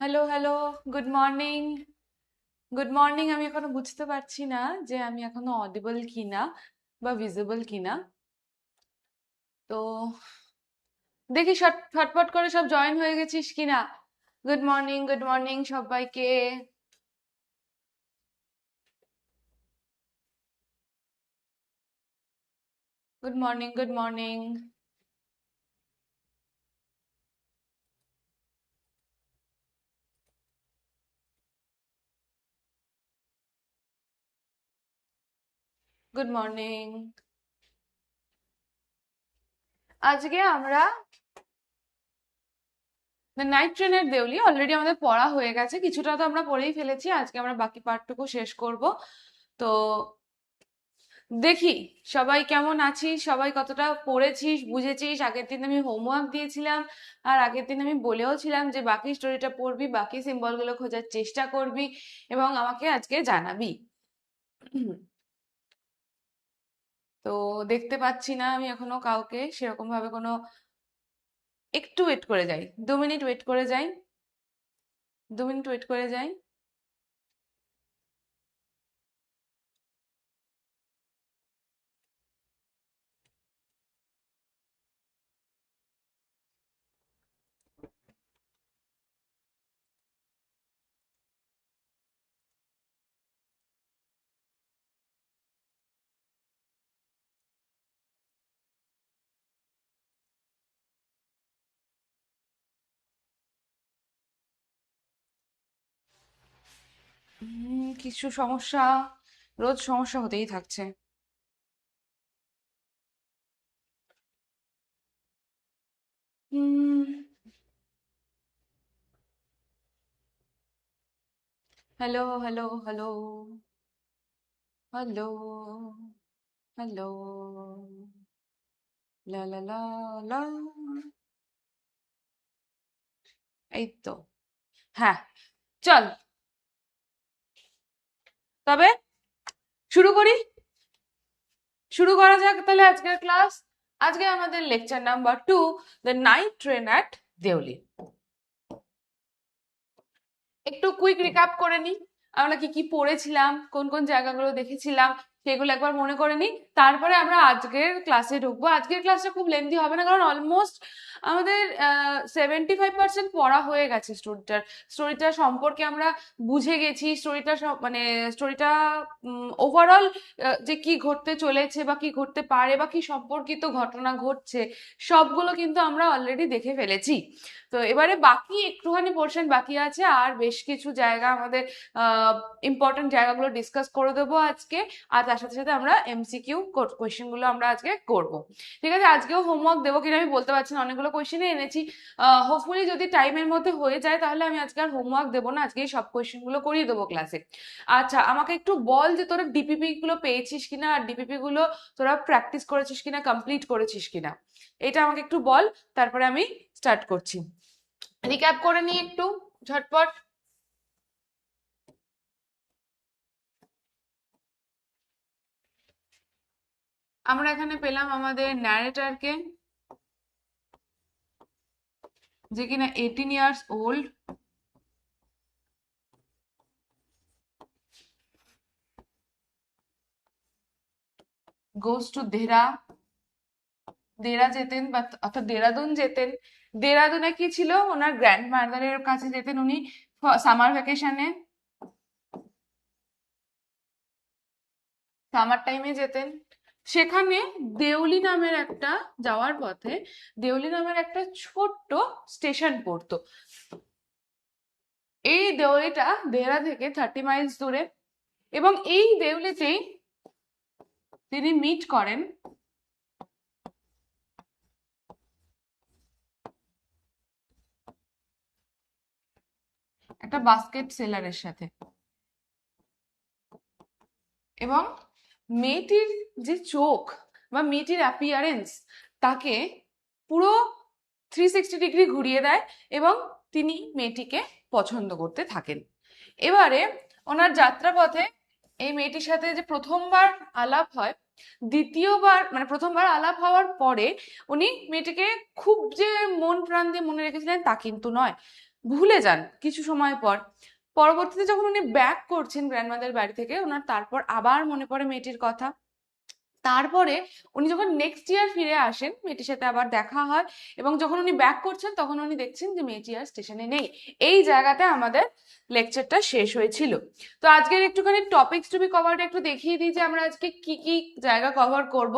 Hello hello, good morning. Good morning. আমি এখনো বুঝতে পারছি না যে আমি এখনো অডিবল কিনা বা ভিজিবল কিনা। তো দেখি ফটফট করে সব জয়েন হয়ে গেছিস কিনা। গুড মর্নিং সবাইকে। Good morning, good morning. Good morning. আজকে আমরা নাইট ট্রেনের দেউলি অলরেডি আমাদের পড়া হয়ে গেছে, কিছুটা তো আমরা পড়েই ফেলেছি। আজকে আমরা বাকি পার্টটুকু শেষ করব। তো দেখি সবাই কেমন আছিস, সবাই কতটা পড়েছিস, বুঝেছিস। আগের দিন আমি হোমওয়ার্ক দিয়েছিলাম, আর আগের দিন আমি বলেও ছিলাম যে বাকি স্টোরিটা পড়বি, বাকি সিম্বলগুলো খোঁজার চেষ্টা করবি এবং আমাকে আজকে জানাবি। তো দেখতে পাচ্ছি না আমি এখনো কাউকে সেরকম ভাবে কোনো। একটু ওয়েট করে যাই, 2 মিনিট ওয়েট করে যাই, 2 মিনিট ওয়েট করে যাই। কিছু সমস্যা, রোজ সমস্যা হতেই থাকছে। হুম। Hello hello hello hello hello, লা লা লা লা। এই তো। হ্যাঁ, চল তবে শুরু করি। শুরু করা যাক তাহলে আজকের ক্লাস। আজকে আমাদের lecture number 2, the night train at Deoli. একটু কুইক রিক্যাপ করে নিই, আমরা কি কি পড়েছিলাম, কোন কোন জায়গাগুলো দেখেছিলাম, সেগুলো একবার মনে করে নিই। তারপরে আমরা আজকের ক্লাসে ঢুকবো। আজকের ক্লাসটা খুব লেন্দি হবে না, কারণ অলমোস্ট আমাদের 75% পড়া হয়ে গেছে। স্টোরিটা সম্পর্কে আমরা বুঝে গেছি। স্টোরিটা মানে স্টোরিটা ওভারঅল যে কি ঘটতে চলেছে বা কি ঘটতে পারে বা কি সম্পর্কিত ঘটনা ঘটছে, সবগুলো কিন্তু আমরা অলরেডি দেখে ফেলেছি। তো এবারে বাকি একটুখানি পোর্শন বাকি আছে, আর বেশ কিছু জায়গা আমাদের ইম্পর্টেন্ট জায়গাগুলো ডিসকাস করে দেবো আজকে। আর তার সাথে সাথে আমরা এমসিকিউ কোয়েশ্চেন গুলো আমরা আজকে করব। ঠিক আছে, আজকেও হোমওয়ার্ক দেবো কিনা আমি বলতে পারছি না, অনেকগুলো কোয়েশ্চেনই এনেছি। হোপফুলি যদি টাইমের মধ্যে হয়ে যায় তাহলে আমি আজকে আর হোমওয়ার্ক দেবো না, আজকে সব কোয়েশ্চেন গুলো করিয়ে দেবো ক্লাসে। আচ্ছা, আমাকে একটু বল যে তোরা ডিপিপি গুলো পেয়েছিস কিনা, আর ডিপিপি গুলো তোরা প্র্যাকটিস করেছিস কিনা, কমপ্লিট করেছিস কিনা, এটা আমাকে একটু বল। তারপরে আমি স্টার্ট করছি। রিক্যাপ করে নিই একটু ঝটপট। আমরা এখানে পেলাম আমাদের ন্যারেটরকে, যে কিনা 18 years old, goes to Dehra. Dehra যেতেন বা অর্থাৎ দেরাদুন যেতেন। দেরাদুনে কি ছিল, ওনার গ্র্যান্ড মাদারের কাছে যেতেন উনি সামার ভ্যাকেশনে, সামার টাইমে যেতেন। সেখানে দেউলি নামের একটা, যাওয়ার পথে দেউলি নামের একটা ছোট্ট স্টেশন পড়তো। এই দেউলিটা দেহরা থেকে 30 মাইলস দূরে, এবং এই দেউলিতেই তিনি মিট করেন একটা বাস্কেট সেলারের সাথে। এবং মেয়েটির যে চোখ বা মেয়েটির অ্যাপিয়ারেন্স তাকে পুরো 360 ডিগ্রি ঘুরিয়ে দেয়, এবং তিনি মেয়েটিকে পছন্দ করতে থাকেন। এবারে ওনার যাত্রাপথে এই মেয়েটির সাথে যে প্রথমবার আলাপ হয়, দ্বিতীয়বার মানে প্রথমবার আলাপ হওয়ার পরে উনি মেয়েটিকে খুব যে মন প্রাণ দিয়ে মনে রেখেছিলেন তা কিন্তু নয়। ভুলে যান কিছু সময় পর। পরবর্তীতে যখন উনি ব্যাক করছেন গ্র্যান্ডমাদার বাড়ি থেকে, ওনার তারপর আবার মনে পড়ে মেয়েটির কথা। তারপরে উনি যখন নেক্সট ইয়ার ফিরে আসেন, মেয়েটির সাথে আবার দেখা হয়, এবং যখন উনি ব্যাক করছেন তখন উনি দেখছেন যে মেয়েটি আর স্টেশনে নেই। এই জায়গাতে আমাদের লেকচারটা শেষ হয়েছিল। তো আজকের একটুখানি টপিকস টু বি কভারটা একটু দেখিয়ে দিই যে আমরা আজকে কি কি জায়গা কভার করব।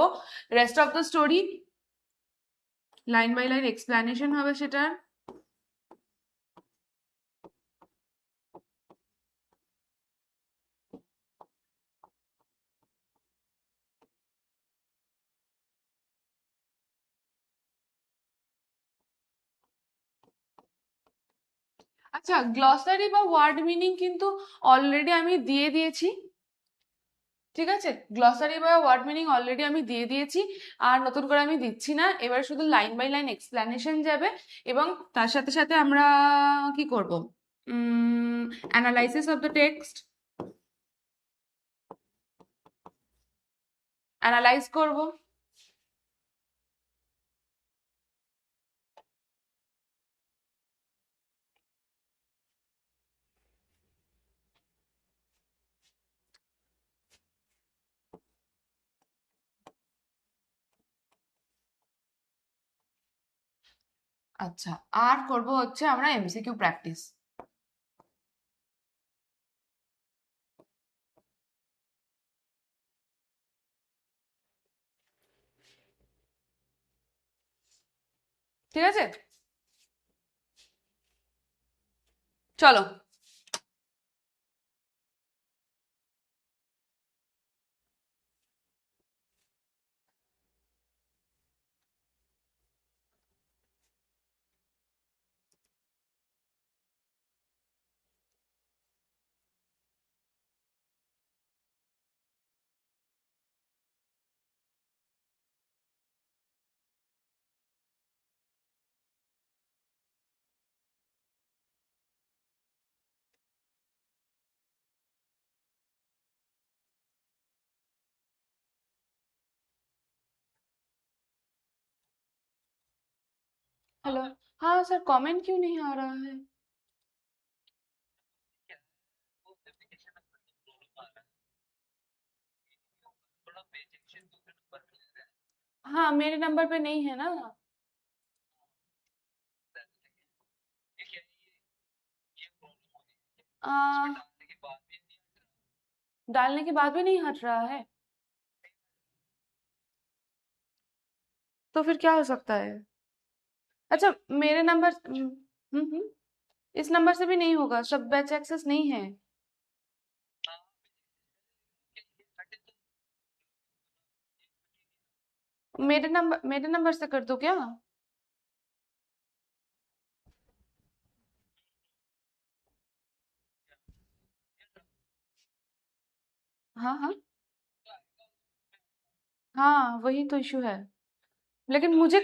Rest of the story line by line explanation হবে সেটা। আচ্ছা, গ্লসারি বা ওয়ার্ড মিনিং কিন্তু অলরেডি আমি দিয়ে দিয়েছি, ঠিক আছে? গ্লসারি বা ওয়ার্ড মিনিং অলরেডি আমি দিয়ে দিয়েছি, আর নতুন করে আমি দিচ্ছি না। এবার শুধু লাইন বাই লাইন এক্সপ্লেনেশন যাবে, এবং তার সাথে সাথে আমরা কি করব, analysis of the text analyse করব। আচ্ছা, আর করব হচ্ছে আমরা এমসিকিউ প্র্যাকটিস। ঠিক আছে, চলো। हेलो। हाँ सर, कमेंट क्यों नहीं आ रहा है? हाँ, मेरे नंबर पे नहीं है ना। आ, डालने के बाद भी नहीं हट रहा है, तो फिर क्या हो सकता है? अच्छा, मेरे नंबर इस नंबर से भी नहीं होगा, सब बैच एक्सेस नहीं है। मेरे नंबर से कर दो क्या? हाँ हाँ। हाँ, वही तो इशू है। लेकिन मुझे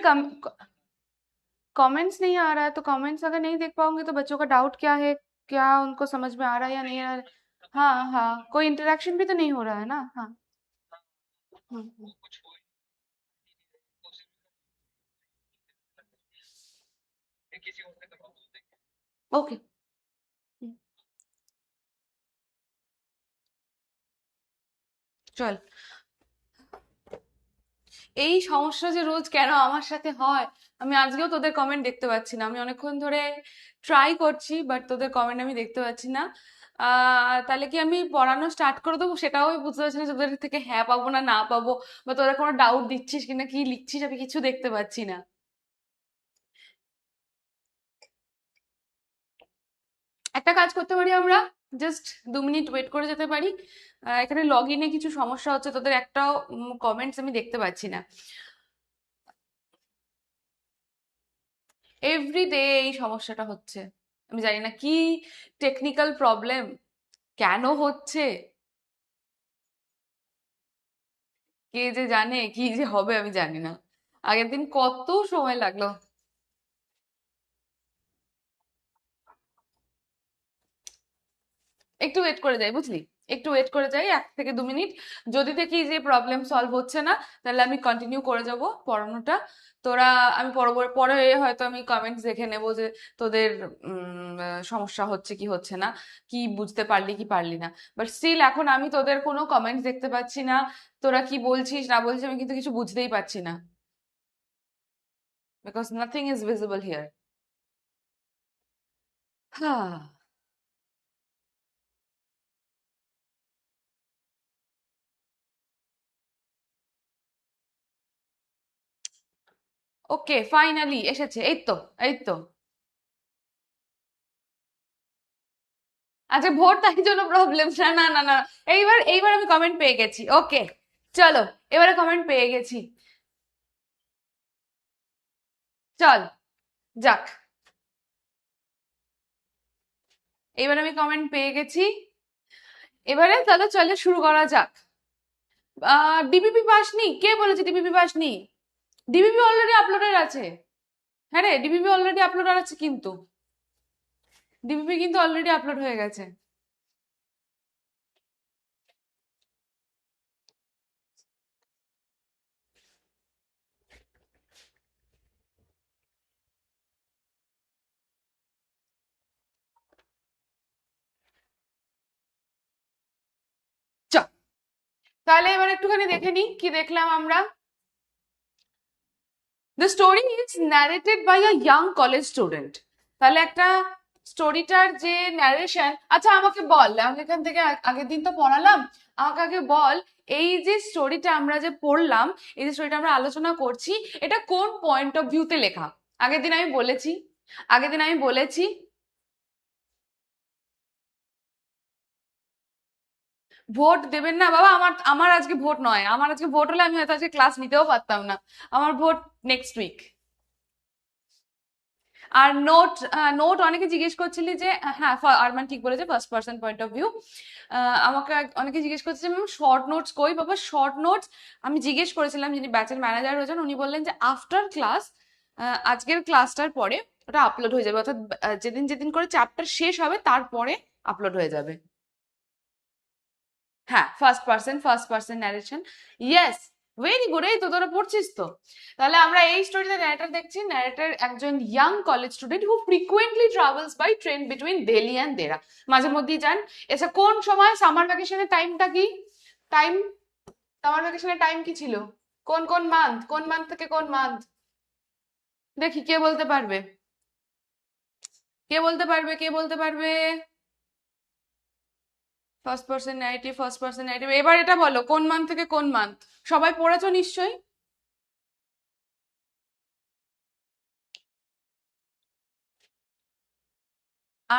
कमेंट्स नहीं आ रहा है, तो कमेंट्स अगर नहीं देख पाऊंगी तो बच्चों का डाउट क्या है, क्या उनको समझ में आ रहा है या नहीं आ रहा है। हाँ हाँ, कोई इंटरेक्शन भी तो नहीं हो रहा है ना। हाँ। हम्म। ओके। চল। এই সমস্যা যে রোজ কেন আমার সাথে হয়, আমি আজকেও তোদের কমেন্ট দেখতে পাচ্ছি না। আমি অনেকক্ষণ ধরে ট্রাই করছি, বাট তোদের কমেন্ট আমি দেখতে পাচ্ছি না। তাহলে কি আমি পড়ানো স্টার্ট করে দেবো? সেটাও আমি বুঝতে পারছি না যে তোদের থেকে হ্যাঁ পাবো না না পাবো, বা তোরা কোনো ডাউট দিচ্ছিস কিনা, কি লিখছিস আমি কিছু দেখতে পাচ্ছি না। একটা কাজ করতে পারি আমরা, জাস্ট 2 মিনিট ওয়েট করে যেতে পারি। এখানে লগ ইনে কিছু সমস্যা হচ্ছে, তোদের একটাও কমেন্টস আমি দেখতে পাচ্ছি না। এভরিডে এই সমস্যাটা হচ্ছে, আমি জানি না কি টেকনিক্যাল প্রবলেম, কেন হচ্ছে, কে যে জানে কি যে হবে আমি জানি না। আগের দিন কত সময় লাগলো। একটু ওয়েট করে যাই, বুঝলি? একটু ওয়েট করে যাই 1 থেকে 2 মিনিট। যদি দেখি যে প্রবলেম সলভ হচ্ছে না, তাহলে আমি কন্টিনিউ করে যাব পড়ানোটা। তোরা, আমি পরে হয়তো আমি কমেন্টস দেখে নেব যে তোদের সমস্যা হচ্ছে কি হচ্ছে না, কি বুঝতে পারলি কি পারলি না। বাট স্টিল এখন আমি তোদের কোনো কমেন্টস দেখতে পাচ্ছি না, তোরা কি বলছিস না বলছিস আমি কিন্তু কিছু বুঝতেই পারছি না, because nothing is visible here. হ্যাঁ, ওকে, ফাইনালি এসেছে, এই তো, এই তো। আচ্ছা, ভোট তাই জন্য প্রবলেম? না না না না, এইবার এইবার আমি কমেন্ট পেয়ে গেছি, ওকে। চলো, এবারে কমেন্ট পেয়ে গেছি। চল, যাক, এবার আমি কমেন্ট পেয়ে গেছি। এবারে তাহলে চলে শুরু করা যাক। ডিবিপি পাসনি? কে বলেছে ডিবিপি পাসনি? ডিবিপি অলরেডি আপলোডেড আছে। হ্যাঁ রে, ডিবিপি অলরেডি আপলোডেড আছে কিন্তু, ডিবিপি কিন্তু অলরেডি আপলোড হয়ে গেছে। চ, তাহলে এবার একটুখানি দেখে নি কি দেখলাম আমরা। The story is narrated by a young college student. তাহলে একটা স্টোরিটার যে ন্যারেশন, আচ্ছা আমাকে বল, আমি এখান থেকে আগের দিন তো পড়ালাম, আমাকে আগে বল, এই যে স্টোরিটা আমরা যে পড়লাম, এই যে স্টোরিটা আমরা আলোচনা করছি, এটা কোন পয়েন্ট অফ ভিউতে লেখা? আগের দিন আমি বলেছি, আগের দিন আমি বলেছি। ভোট দেবেন না বাবা, আমার আমার আজকে ভোট নয়, আমার আজকে ভোট হলে আমি হয়তো আজকে ক্লাস নিতেও পারতাম না। আমার ভোট নেক্সট উইক। আর নোট, নোট অনেকে জিজ্ঞেস করছিলি যে, হ্যাঁ আরমান ঠিক বলেছে, first person point of view. আমাকে অনেকে জিজ্ঞেস করছে যে ম্যাম শর্ট নোটস কই? বাবা শর্ট নোটস আমি জিজ্ঞেস করেছিলাম, যিনি ব্যাচের ম্যানেজার রয়েছেন উনি বললেন যে আফটার ক্লাস, আজকের ক্লাসটার পরে ওটা আপলোড হয়ে যাবে, অর্থাৎ যেদিন যেদিন করে চ্যাপ্টার শেষ হবে তারপরে আপলোড হয়ে যাবে। হ্যাঁ, first person narration, yes, very good. এই তো তোরা পড়ছিস তো। তাহলে আমরা এই স্টোরিতে ন্যারেটর দেখছি, ন্যারেটর একজন young college student who frequently travels by train between Delhi and Dehra. মাঝে মধ্যেই যান। এসে কোন সময় সামার ভ্যাকেশনের টাইমটা কি? টাইম, সামার ভ্যাকেশনের টাইম কি ছিল? কোন কোন মান্থ, কোন মান্থ থেকে কোন মান্থ? দেখি কে বলতে পারবে, কে বলতে পারবে, কে বলতে পারবে? ফার্স্ট পার্সন ন্যারেটিভ, এবার এটা বলো কোন মান্থ থেকে কোন মান্থ? সবাই পড়েছো নিশ্চয়ই।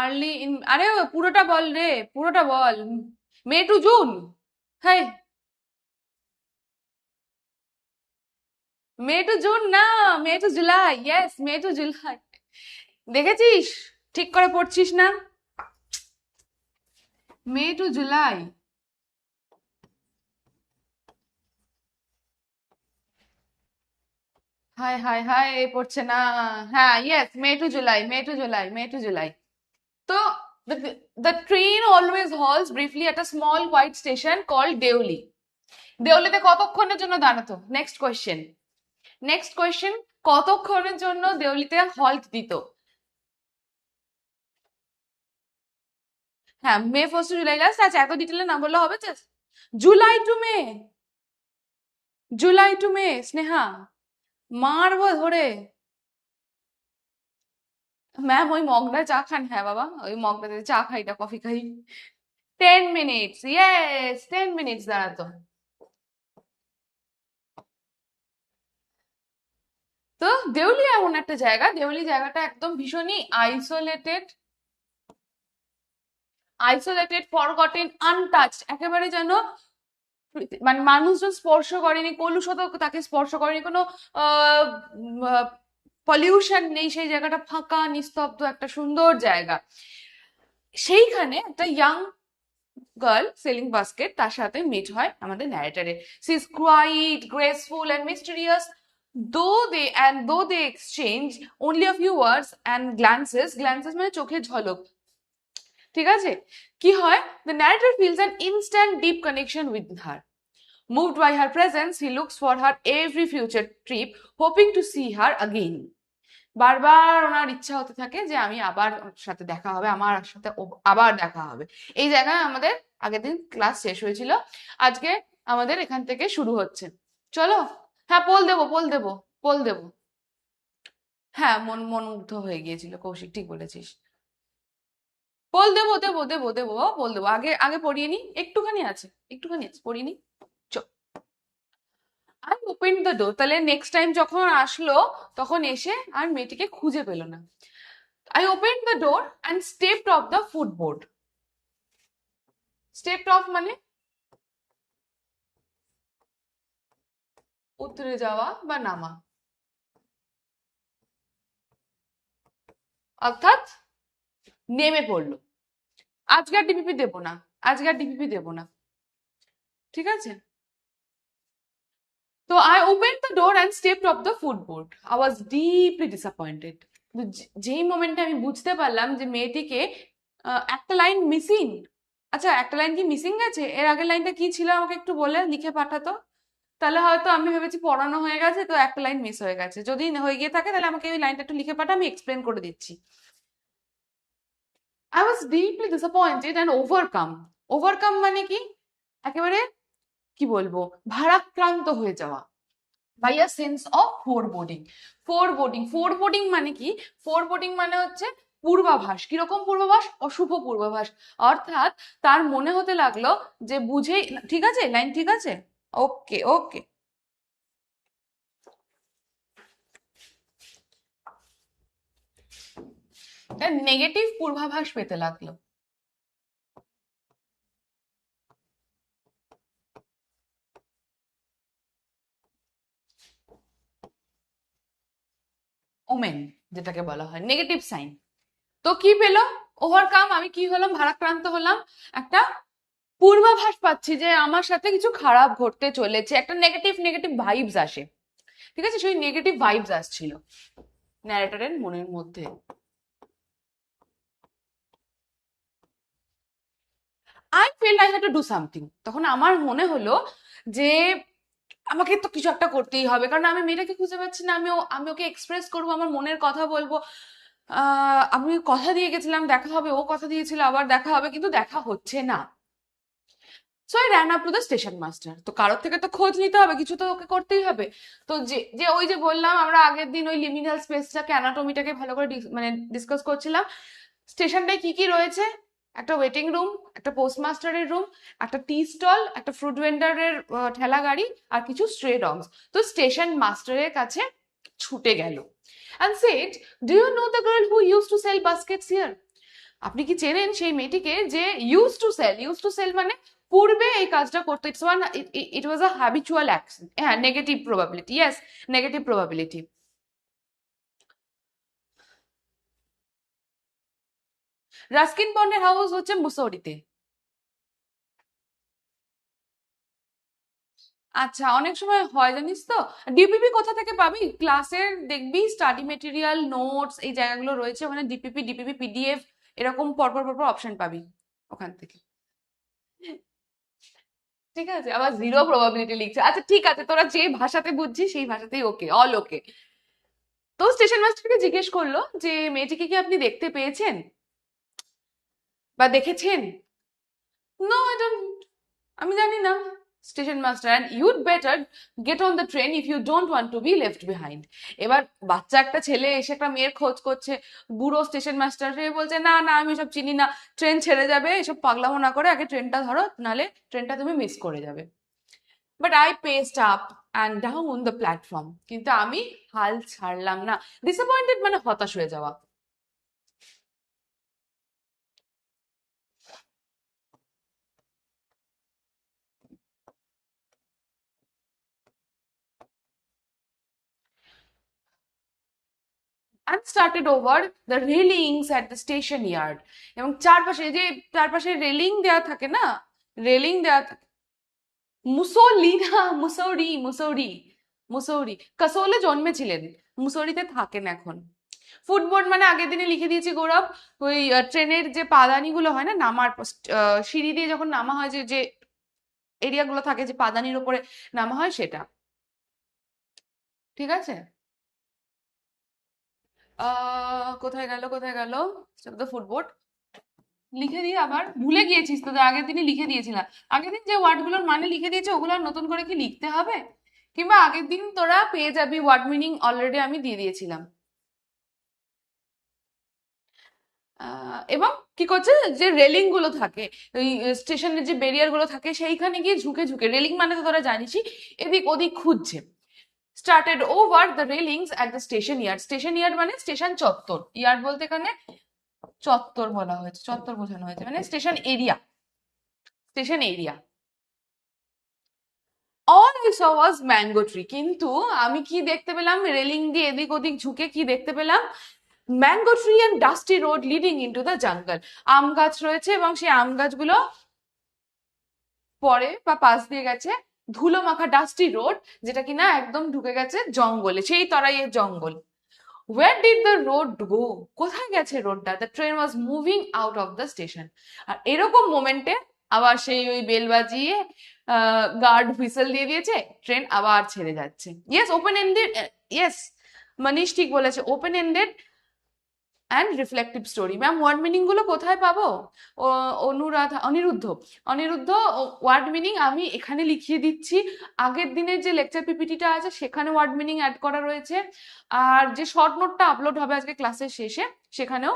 আর্লি ইন, আরে পুরোটা বল রে, পুরোটা বল। মে টু জুন? হ্যাঁ, মে টু জুন না, মে টু জুলাই, ইয়েস মে টু জুলাই। দেখেছিস ঠিক করে পড়ছিস না? মে টু জুলাই। হায় হায় হায়, পড়ছে না। হ্যাঁ, ইয়েস মে টু জুলাই, মে টু জুলাই, মে টু জুলাই। তো the train always halts briefly at a small white station called Deuli. দেউলিতে কতক্ষণের জন্য দাঁড়াতো? নেক্সট কোয়েশ্চেন, নেক্সট কোয়েশ্চেন, কতক্ষণের জন্য দেউলিতে হল্ট দিত? হ্যাঁ, মে ফার্স্ট টু জুলাই লাস্ট। আচ্ছা, এত ডিটেলে না বললে হবে? জুলাই টু মে, জুলাই টু মে স্নেহা, মারবো ধরে। ম্যাম ওই মগটা চা খান? হ্যাঁ বাবা, ওই মগটাতে চা খাই না, কফি খাই। 10 মিনিটস, ইয়েস 10 মিনিটস দাঁড়াতো। তো দেউলি এমন একটা জায়গা, দেউলি জায়গাটা একদম ভীষণই আইসোলেটেড, আইসোলেটেড, ফরগটেন, আনটাচড, একেবারে যেন মানে মানুষজন স্পর্শ করেনি, কলুষতা তাকে স্পর্শ করেনি, কোনো পলিউশন নেই, সেই জায়গাটা ফাঁকা নিস্তব্ধ, একটা সুন্দর জায়গা। সেইখানে একটা ইয়াং গার্ল সেলিং বাস্কেট, তার সাথে মিট হয় আমাদের ন্যারেটারে। She is quite graceful and mysterious, though they exchange only a few words and glances, glances মানে চোখের ঝলক, ঠিক আছে, কি হয়, the narrator feels an instant deep connection with her. Moved by her presence, he looks for her every future trip, hoping to see her again. বারবার ওনার ইচ্ছা হতে থাকে যে আমি আবার ওর সাথে দেখা হবে, আমার সাথে আবার দেখা হবে। এই জায়গায় আমাদের আগের দিন ক্লাস শেষ হয়েছিল, আজকে আমাদের এখান থেকে শুরু হচ্ছে। চলো, হ্যাঁ পোল দেবো, পোল দেবো, পোল দেবো। হ্যাঁ, মনমুগ্ধ হয়ে গিয়েছিল, কৌশিক ঠিক বলেছিস। পোল দেবো দেবো দেবো দেবো পোল দেবো, আগে আগে পড়িয়ে নি, একটুখানি আছে, একটুখানি আছে, পড়িয়ে নি। আই ওপেন দ্য ডোর, তাহলে নেক্সট টাইম যখন আসলো তখন এসে আর মেয়েটিকে খুঁজে পেল না। I open the door and stepped of the ফুটবোর্ড। Stepped of মানে উতরে যাওয়া বা নামা, অর্থাৎ নেমে পড়লো। আজকে আর ডিপিপি দেবো না, আজকে আর ডিপিপি দেবো না, ঠিক আছে। তো I open the door and stepped of the ফুটবোর্ড। I was deeply disappointed. যেই মোমেন্টে আমি বুঝতে পারলাম যে মেয়েটিকে একটা লাইন মিসিং। আচ্ছা, একটা লাইন কি মিসিং গেছে? এর আগের লাইনটা কি ছিল আমাকে একটু বলে লিখে পাঠাতো, তাহলে হয়তো আমি ভেবেছি পড়ানো হয়ে গেছে, তো একটা লাইন মিস হয়ে গেছে। যদি হয়ে গিয়ে থাকে তাহলে আমাকে ওই লাইনটা একটু লিখে পাঠা, আমি এক্সপ্লেন করে দিচ্ছি। I was deeply disappointed and overcome. Overcome মানে কি? একেবারে কি বলবো, ভারাক্রান্ত হয়ে যাওয়া বাই আ সেন্স অফ ফোরবোর্ডিং। ফোরবোর্ডিং, ফোরবোর্ডিং মানে কি? ফোরবোর্ডিং মানে হচ্ছে পূর্বাভাস। কিরকম পূর্বাভাস? অশুভ পূর্বাভাস। অর্থাৎ তার মনে হতে লাগলো যে বুঝেই, ঠিক আছে লাইন, ঠিক আছে, ওকে ওকে। নেগেটিভ পূর্বাভাস পেতে লাগলো। ওমেন যেটাকে বলা হয়, নেগেটিভ সাইন। তো কি পেলো? ওভারকাম, আমি কি হলাম? ভারাক্রান্ত হলাম। একটা পূর্বাভাস পাচ্ছি যে আমার সাথে কিছু খারাপ ঘটতে চলেছে, একটা নেগেটিভ নেগেটিভ ভাইবস আসে, ঠিক আছে, সেই নেগেটিভ ভাইবস আসছিল ন্যারেটরের মনের মধ্যে। I feel I had to do something. তখন আমার মনে হলো যে আমাকে তো কিছু একটা করতেই হবে, কারণ আমি মেয়েটাকে খুঁজে পাচ্ছি না। আমি ওকে এক্সপ্রেস করবো, আমার মনের কথা বলবো। আমি কথা দিয়ে গেছিলাম দেখা হবে, ও কথা দিয়েছিল আবার দেখা হবে, কিন্তু দেখা হচ্ছে না। So I ran up to the station master. তো কারোর থেকে তো খোঁজ নিতে হবে, কিছু তো ওকে করতেই হবে। তো যে যে ওই যে বললাম আমরা আগের দিন ওই লিমিনাল স্পেসটাকে, অ্যানাটমিটাকে ভালো করে মানে ডিসকাস করছিলাম। স্টেশনটায় কি কি রয়েছে? একটা ওয়েটিং রুম, একটা পোস্টমাস্টারের রুম, একটা টি স্টল, একটা ফ্রুট ভেন্ডারের ঠেলা গাড়ি, আর কিছু স্ট্রে ডগস। তো স্টেশন মাস্টারের কাছে ছুটে গেল and said, do you know the girl who used to sell baskets here? আপনি কি চেনেন সেই মেয়েটিকে যে use to sell? Use to sell মানে পূর্বে এই কাজটা করতো। It's one, it was a habitual action. হ্যাঁ, negative probability, yes, negative probability. Ruskin বন্ডের হাউস হচ্ছে মুসৌরিতে। আচ্ছা, অনেক সময় হয় জানিস তো। ডিপিপি কোথা থেকে পাবি? ক্লাসের দেখবি স্টাডি মেটেরিয়াল, নোটস, এই জায়গাগুলো রয়েছে, ওখানে ডিপিপি, ডিপিপি পিডিএফ, এরকম পরপর পরপর অপশন পাবি ওখান থেকে। ঠিক আছে, আবার জিরো প্রবাবিলিটি লিখছে। আচ্ছা ঠিক আছে, তোরা যে ভাষাতে বুঝছিস সেই ভাষাতেই ওকে, অল ওকে। তো স্টেশন মাস্টারকে জিজ্ঞেস করলো যে মেয়েটিকে কি আপনি দেখতে পেয়েছেন বা দেখেছেন? নো আই ডোন্ট, আমি জানি না। Station master, and you'd better get on the train if you don't want to be left behind. এবার বাচ্চা একটা ছেলে এসে একটা মেয়ের খোঁজ করছে, বুড়ো স্টেশন মাস্টার সে বলছে না না আমি এসব চিনি না, ট্রেন ছেড়ে যাবে, এসব পাগলামো না করে আগে ট্রেনটা ধরো, নালে ট্রেনটা তুমি মিস করে যাবে। But I paced up and down the platform, কিন্তু আমি হাল ছাড়লাম না। ডিসঅ্যাপয়েন্টেড মানে হতাশ হয়ে যাওয়া। and started over the railings at the station yard. এবং চারপাশে যে চারপাশে রেলিং দেয়া থাকে না, রেলিং দেয়া থাকে। মুসৌলি না, মুসৌরি, মুসৌরি, মুসৌরি। কাসোলে জন্মেছিলেন, মুসৌরিতে থাকেন এখন। ফুটবোর্ড মানে আগের দিনে লিখে দিয়েছি গৌরব, ওই ট্রেনের যে পাদানিগুলো হয় না নামার সিঁড়ি দিয়ে যখন নামা হয়, যে যে এরিয়াগুলো থাকে যে পাদানির উপরে নামা হয় সেটা। ঠিক আছে। কোথায় গেল কোথায় গেল, ফুটবোর্ড লিখে দিয়ে আবার ভুলে গিয়েছিস তো, আগের দিনই লিখে দিয়েছিলাম। আগের দিন যে ওয়ার্ডগুলোর মানে লিখে দিয়েছে ওগুলো আর নতুন করে কি লিখতে হবে? কিংবা আগের দিন তোরা পেয়ে যাবি ওয়ার্ড মিনিং, অলরেডি আমি দিয়ে দিয়েছিলাম। এবং কি করছে, যে রেলিং গুলো থাকে ওই স্টেশনের যে ব্যারিয়ার গুলো থাকে সেইখানে গিয়ে ঝুঁকে ঝুঁকে, রেলিং মানে তো তোরা জানিসই, এদিক ওদিক খুঁজছে। Started over the railings at the station yard. Station yard মানে স্টেশন চত্বর, ইয়ার্ড বলতে এখানে চত্বর বলা হয়েছে, চত্বর বোঝানো হয়েছে, মানে station area, station area. All I saw was mango tree. কিন্তু আমি কি দেখতে পেলাম, রেলিং দিয়ে এদিক ওদিক ঝুঁকে কি দেখতে পেলাম, mango tree and dusty road leading into the jungle. আম গাছ রয়েছে এবং সেই আম গাছগুলো পরে বা পাশ দিয়ে গেছে ধুলো মাখা ডাস্টি রোড, যেটা কিনা একদম ঢুকে গেছে জঙ্গলে, সেই তরাইয়ের জঙ্গল। Where did the road go? কোথায় গেছে রোডটা? The train was moving out of the station. আর এরকম মোমেন্টে আবার সেই ওই বেল বাজিয়ে গার্ড হুইসেল দিয়ে দিয়েছে, ট্রেন আবার ছেড়ে যাচ্ছে। Yes, open ended, yes Manish ঠিক বলেছে, open ended and reflective story. Ma'am word meaning গুলো কোথায় পাবো? অনিরুদ্ধ, অনিরুদ্ধ ওয়ার্ড মিনিং আমি এখানে লিখিয়ে দিচ্ছি। আগের দিনের যে লেকচার পিপিটিটা আছে সেখানে ওয়ার্ড মিনিং অ্যাড করা রয়েছে, আর যে শর্ট নোটটা আপলোড হবে আজকে ক্লাসের শেষে সেখানেও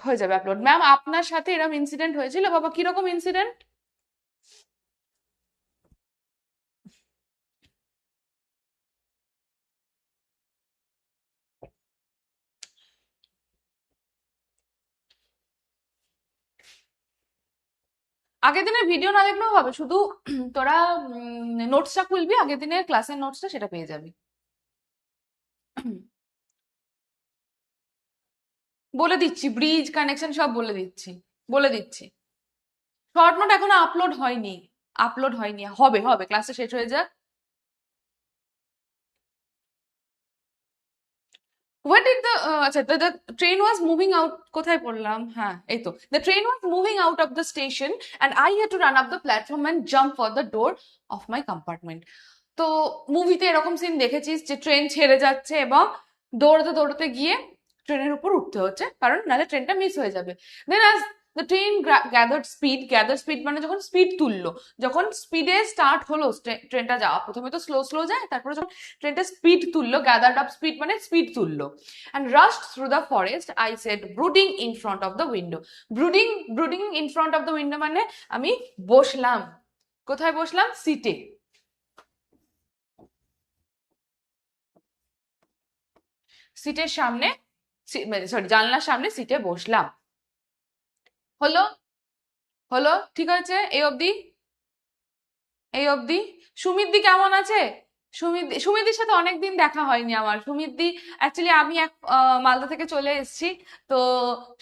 হয়ে যাবে আপলোড। ম্যাম আপনার সাথে এরকম ইনসিডেন্ট হয়েছিল? বাবা কিরকম ইনসিডেন্ট? আগের দিনের ভিডিও না দেখলেও হবে, শুধু তোরা নোটসটা খুলবি, আগের দিনের ক্লাসের নোটসটা সেটা পেয়ে যাবি। বলে দিচ্ছি, ব্রিজ কানেকশন সব বলে দিচ্ছি, বলে দিচ্ছি। শর্ট নোট এখনো আপলোড হয়নি, আপলোড হয়নি, হবে হবে, ক্লাসে শেষ হয়ে যাক। What did the আচ্ছা, the train was moving out, কোথায় পড়লাম, হ্যাঁ এই তো, the train was moving out of the station and I had to run up the platform and jump for the door of my compartment. তো মুভিতে এরকম scene দেখেছিস যে ট্রেন ছেড়ে যাচ্ছে এবং দৌড়তে দৌড়তে গিয়ে ট্রেনের উপর উঠতে হচ্ছে, কারণ নাহলে ট্রেনটা মিস হয়ে যাবে। দেন আজ দ্য ট্রেন গ্যাদার্ড স্পিড মানে যখন স্পিড তুললো, যখন স্পিডে স্টার্ট হলো ট্রেনটা যাওয়া, প্রথমে তো স্লো স্লো যায়, তারপরে যখন ট্রেনটা স্পিড তুললো, গ্যাদার্ড আপ স্পিড মানে স্পিড তুললো, and রাশড through the forest I said brooding in front of the window. Brooding, brooding in front of the window মানে আমি বসলাম, কোথায় বসলাম, সিটে, সিটের সামনে, সরি জানলার সামনে সিটে বসলাম। হলো, হলো, ঠিক আছে এই অবধি, এই অবধি। সুমিতদি কেমন আছে? সুমিতদির সাথে অনেকদিন দেখা হয়নি আমার। সুমিতদি অ্যাকচুয়ালি আমি এক মালদা থেকে চলে এসেছি, তো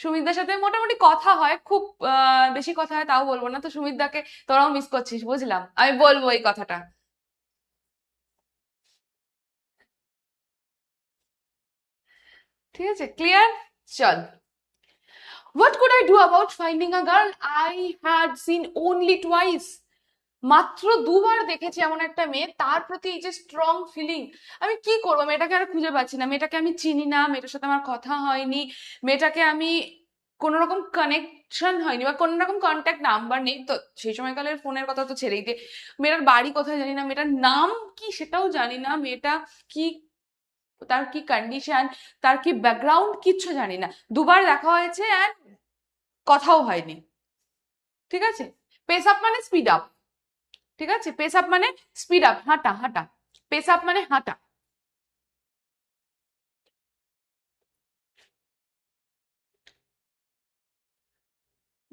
সুমিতদার সাথে মোটামুটি কথা হয়, খুব বেশি কথা হয় তাও বলবো না। তো সুমিতদাকে তোরাও মিস করছিস বুঝলাম, আমি বলবো এই কথাটা। ঠিক আছে, ক্লিয়ার? চল। What could I do about finding a girl I had seen only twice? মাত্র দুবার দেখেছি এমন একটা মেয়ে, তার প্রতি এই যে স্ট্রং ফিলিং, আমি কি করবো? মেয়েটাকে আর খুঁজে পাচ্ছি না, মেয়েটাকে আমি চিনি না, মেয়েটার সাথে আমার কথা হয়নি, মেয়েটাকে আমি কোনো রকম কানেকশন হয়নি বা কোনো রকম কন্ট্যাক্ট নাম্বার নেই। তো সেই সময়কালের ফোনের কথা তো ছেড়েই দে, মেয়েটার বাড়ি কোথায় জানি না, মেয়েটার নাম কি সেটাও জানি না, মেয়েটা কি, তার কি কন্ডিশন, তার কি ব্যাকগ্রাউন্ড, কিচ্ছু জানি না। দুবার দেখা হয়েছে অ্যান্ড কথাও হয়নি। ঠিক আছে, পেস আপ মানে স্পিড আপ, ঠিক আছে, পেস আপ মানে স্পিড আপ, হাঁটা হাঁটা, পেস আপ মানে হাঁটা।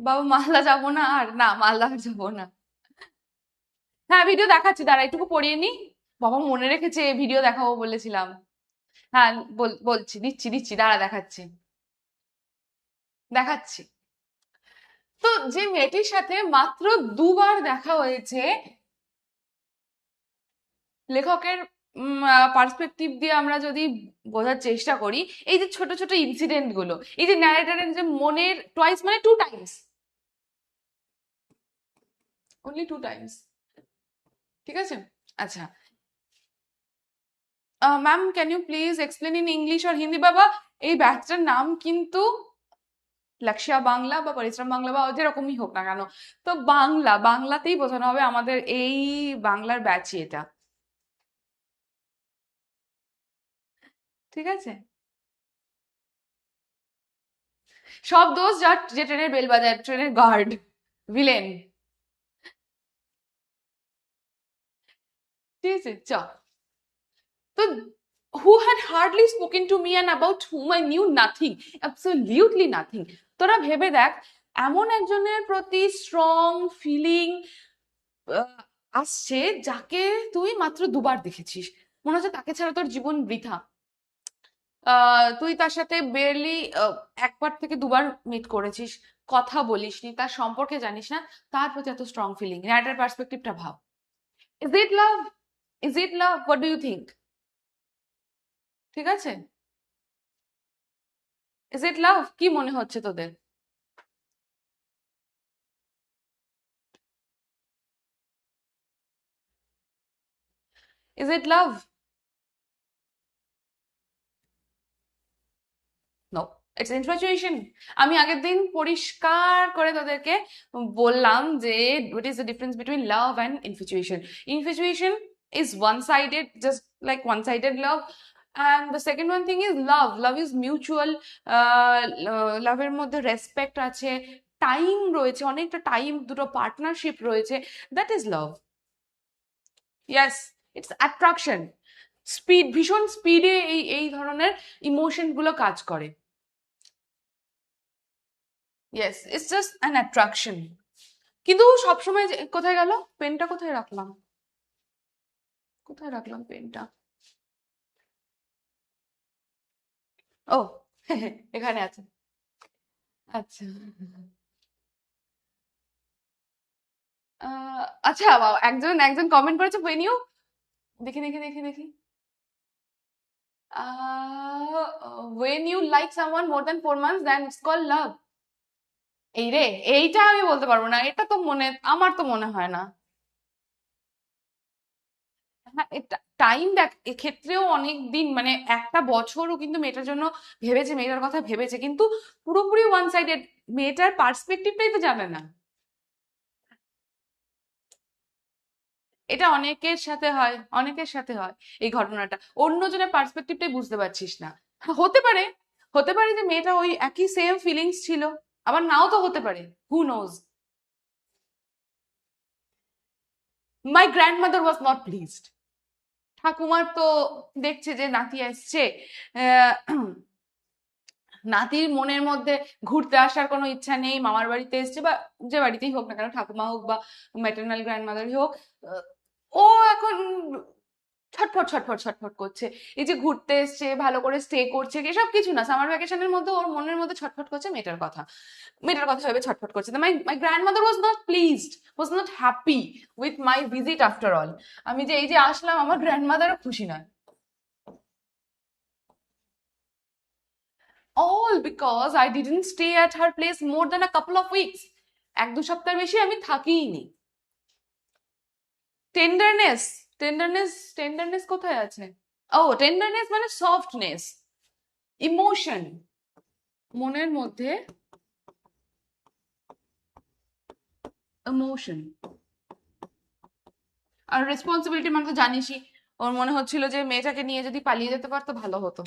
বাবা মালদা যাবো না আর, না মালদা আর যাবো না। হ্যাঁ ভিডিও দেখাচ্ছি, দাঁড়া একটু পড়িয়ে নি। বাবা মনে রেখেছে ভিডিও দেখাবো বলেছিলাম। হ্যাঁ বলছি, দিচ্ছি দিচ্ছি, দাঁড়া দেখাচ্ছি, দেখাচ্ছি। তো যে মেয়েটির সাথে মাত্র দুবার দেখা হয়েছে, লেখকের পার্সপেক্টিভ দিয়ে আমরা যদি বোঝার চেষ্টা করি, এই যে ছোট ছোট ইনসিডেন্ট গুলো, এই যে ন্যারেটরের যে মনের টুয়াইস মানে 2 টাইমস, অনলি 2 টাইমস, ঠিক আছে? আচ্ছা, ma'am can you please explain in English or Hindi? বাবা, এই ব্যাচটার নাম কিন্তু লাক্সিয়া বাংলা বা পরিশ্রম বাংলা বা যেরকমই হোক না কেন, তো বাংলাতেই বোঝানো হবে, আমাদের এই বাংলার ব্যাচই এটা, ঠিক আছে? সব দোষ যার, যে ট্রেনের বেল বাজায়, ট্রেনের গার্ড, ভিলেন, ঠিক আছে? চ, তো who had hardly spoken to me and about whom I knew nothing, absolutely nothing. তোরা ভেবে দেখ, এমন একজনের প্রতি স্ট্রং ফিলিং আসছে যাকে তুই মাত্র 2বার দেখেছিস, মনে হচ্ছে তাকে ছাড়া তোর জীবন বৃথা। তুই তার সাথে বেরলি 1বার থেকে 2বার মিট করেছিস, কথা বলিসনি, তার সম্পর্কে জানিস না, তার প্রতি এত স্ট্রং ফিলিং। ন্যারেটের পার্সপেক্টিভটা ভাব। Is it love? Is it love? What do you think? ঠিক আছে, ইজ ইট লাভ? কি মনে হচ্ছে তোদের? Is it love? No, it's infatuation. আমি আগের দিন পরিষ্কার করে তোদেরকে বললাম যে what is the difference between love and infatuation. Infatuation is one sided, just like one sided love, and the second one thing is love is mutual. লাভের মধ্যে রেসপেক্ট আছে, টাইম রয়েছে, অনেকটা টাইম, দুটো পার্টনারশিপ রয়েছে, that is love. Yes, it's attraction, speed, ভীষণ স্পিডে এই এই ধরনের ইমোশন গুলো কাজ করে। Yes, it's just an attraction. কিন্তু সবসময় কোথায় গেল পেনটা? কোথায় রাখলাম? কোথায় রাখলাম পেনটা? ও, এখানে আছে। আচ্ছা, আচ্ছা, একজন একজন কমেন্ট করেছে when you, দেখি দেখি দেখি দেখি, when you like someone more than 4 months then it's called love। এই রে, এইটা আমি বলতে পারবো না, এটা তো আমার তো মনে হয় না। হ্যাঁ, টাইম দেখ, এক্ষেত্রেও অনেক দিন, মানে 1টা বছরও কিন্তু মেয়েটার জন্য ভেবেছে, মেয়েটার কথা ভেবেছে, কিন্তু পুরোপুরি ওয়ান সাইডেড, মেয়েটার পার্সপেক্টিভটাই তো জানে না। এটা অনেকের সাথে হয়, অনেকের সাথে হয় এই ঘটনাটা, অন্যজনের পার্সপেক্টিভটাই বুঝতে পারছিস না। হ্যাঁ, হতে পারে যে মেয়েটা ওই একই সেম ফিলিংস ছিল, আবার নাও তো হতে পারে, who knows. My grandmother was not pleased. ঠাকুমার তো দেখছে যে নাতি আসছে, নাতির মনের মধ্যে ঘুরতে আসার কোনো ইচ্ছা নেই, মামার বাড়িতে এসছে বা যে বাড়িতেই হোক না কেন, ঠাকুমা হোক বা ম্যাটার্নাল গ্র্যান্ডমাদারই হোক, ও এখন ছটফট ছটফট ছটফট করছে। এই যে ঘুরতে এসছে, ভালো করে স্টে করছে, এসব কিছু না, সামার ভ্যাকেশনের মধ্যে ওর মনের মধ্যে ছটফট করছে মেয়েটার কথা, মেয়েটার কথা ভেবে ছটফট করছে। My my grandmother was not pleased, was not happy with my visit after all. আমি যে এই যে আসলাম, আমার গ্র্যান্ডমাদারও খুশি নয়। All because I didn't stay at her place more than a couple of weeks. 1-2 সপ্তাহ বেশি আমি থাকিইনি। টেন্ডারনেস, টেন্ডারনেস কোথায় আছে? ও, টেন্ডারনেস মানে সফটনেস, ইমোশন, মনের মধ্যে ইমোশন। আর রেসপন্সিবিলিটি মানে তো জানিসই, ওর মনে হচ্ছিল যে মেয়েটাকে নিয়ে যদি পালিয়ে যেতে পারতো ভালো হতো।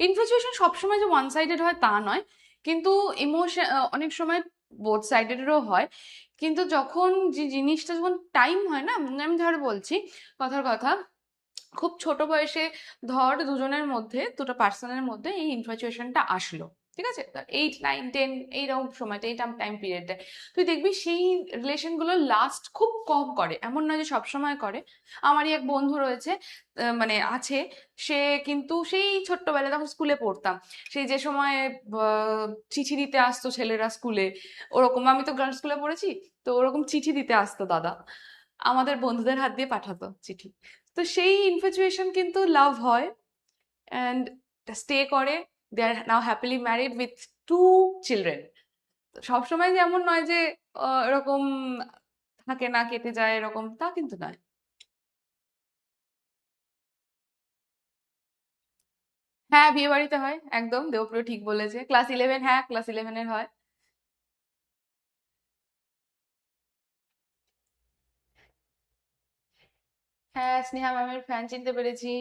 ইনফ্যাচুয়েশন সবসময় যে ওয়ান সাইডেড হয় তা নয়, কিন্তু ইমোশন অনেক সময় বোথ সাইডেডেরও হয়। কিন্তু যখন যে জিনিসটা যখন টাইম হয় না, আমি ধর বলছি কথার কথা, খুব ছোট বয়সে ধর দুজনের মধ্যে, দুটো পার্সনের মধ্যে এই ইনফ্যাচুয়েশনটা আসলো, ঠিক আছে, 8, 9, 10 এইরকম সময়টা, এই টাইম পিরিয়ডটা তুই দেখবি সেই রিলেশন গুলো লাস্ট খুব কম করে, এমন নয় যে সবসময় করে। আমারই এক বন্ধু রয়েছে, মানে আছে, সে কিন্তু সেই ছোট্টবেলায় তখন স্কুলে পড়তাম, সেই যে সময় চিঠি দিতে আসতো ছেলেরা স্কুলে, ওরকম আমি তো গার্লস স্কুলে পড়েছি, তো ওরকম চিঠি দিতে আসতো দাদা, আমাদের বন্ধুদের হাত দিয়ে পাঠাতো চিঠি। তো সেই ইনফ্যাচুয়েশন কিন্তু লাভ হয়, অ্যান্ড স্টে করে, দে আর নাও হ্যাপিলি ম্যারিড উইথ 2 চিলড্রেন। সবসময় যেমন নয় যে এরকম থাকে না, কেটে যায় এরকম, তা কিন্তু নয়। হ্যাঁ, বিয়ে বাড়িতে হয়, একদম দেবপ্রিয় ঠিক বলেছে, ক্লাস 11, হ্যাঁ ক্লাস 11-এর হয়। হ্যাঁ, স্নেহা ম্যামের ফ্যান চিনতে পেরেছি।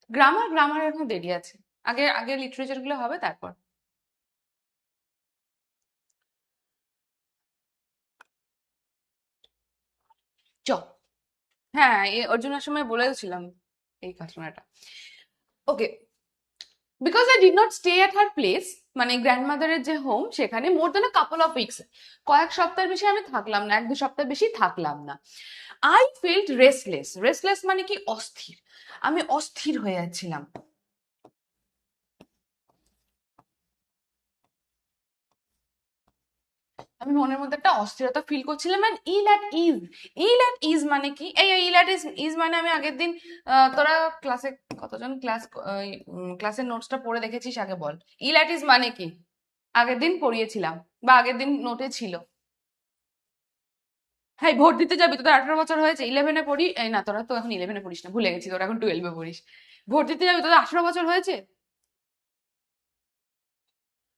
গ্রামার, গ্রামার এখনো দেরি আছে, আগে আগে লিটারেচার গুলো হবে তারপর। চ, হ্যাঁ অর্জুনের সময় বলেওছিলাম এই ঘটনাটা। Okay, because I did not stay at her place, মানে গ্র্যান্ডমাদারের যে হোম, সেখানে মোর দেন কাপল অফ উইকস, কয়েক সপ্তাহের বেশি আমি থাকলাম না, 1-2 সপ্তাহ বেশি থাকলাম না। আই ফিল্ড রেস্টলেস, রেস্টলেস মানে কি অস্থির, আমি অস্থির হয়ে যাচ্ছিলাম। আমি মনের মধ্যে একটা অস্থিরতা ফিল করছিলাম, এন্ড ইল অ্যাট ইজ মানে কি, এই ইল অ্যাট ইজ মানে আমি আগের দিন, তোরা ক্লাসে কতজন ক্লাসের নোটসটা পড়ে দেখেছিস আগে বল, ইল অ্যাট ইজ মানে কি? আগের দিন পড়িয়েছিলাম, বা আগের দিন নোটে ছিল। হ্যাঁ, ভোট দিতে যাবি, তোদের 18 বছর হয়েছে, 11-এ পড়ি, এই না তোরা তো এখন 11-এ পড়িস না, ভুলে গেছি, তোরা এখন 12-এ পড়িস। ভোট দিতে যাবি, তোদের 18 বছর হয়েছে।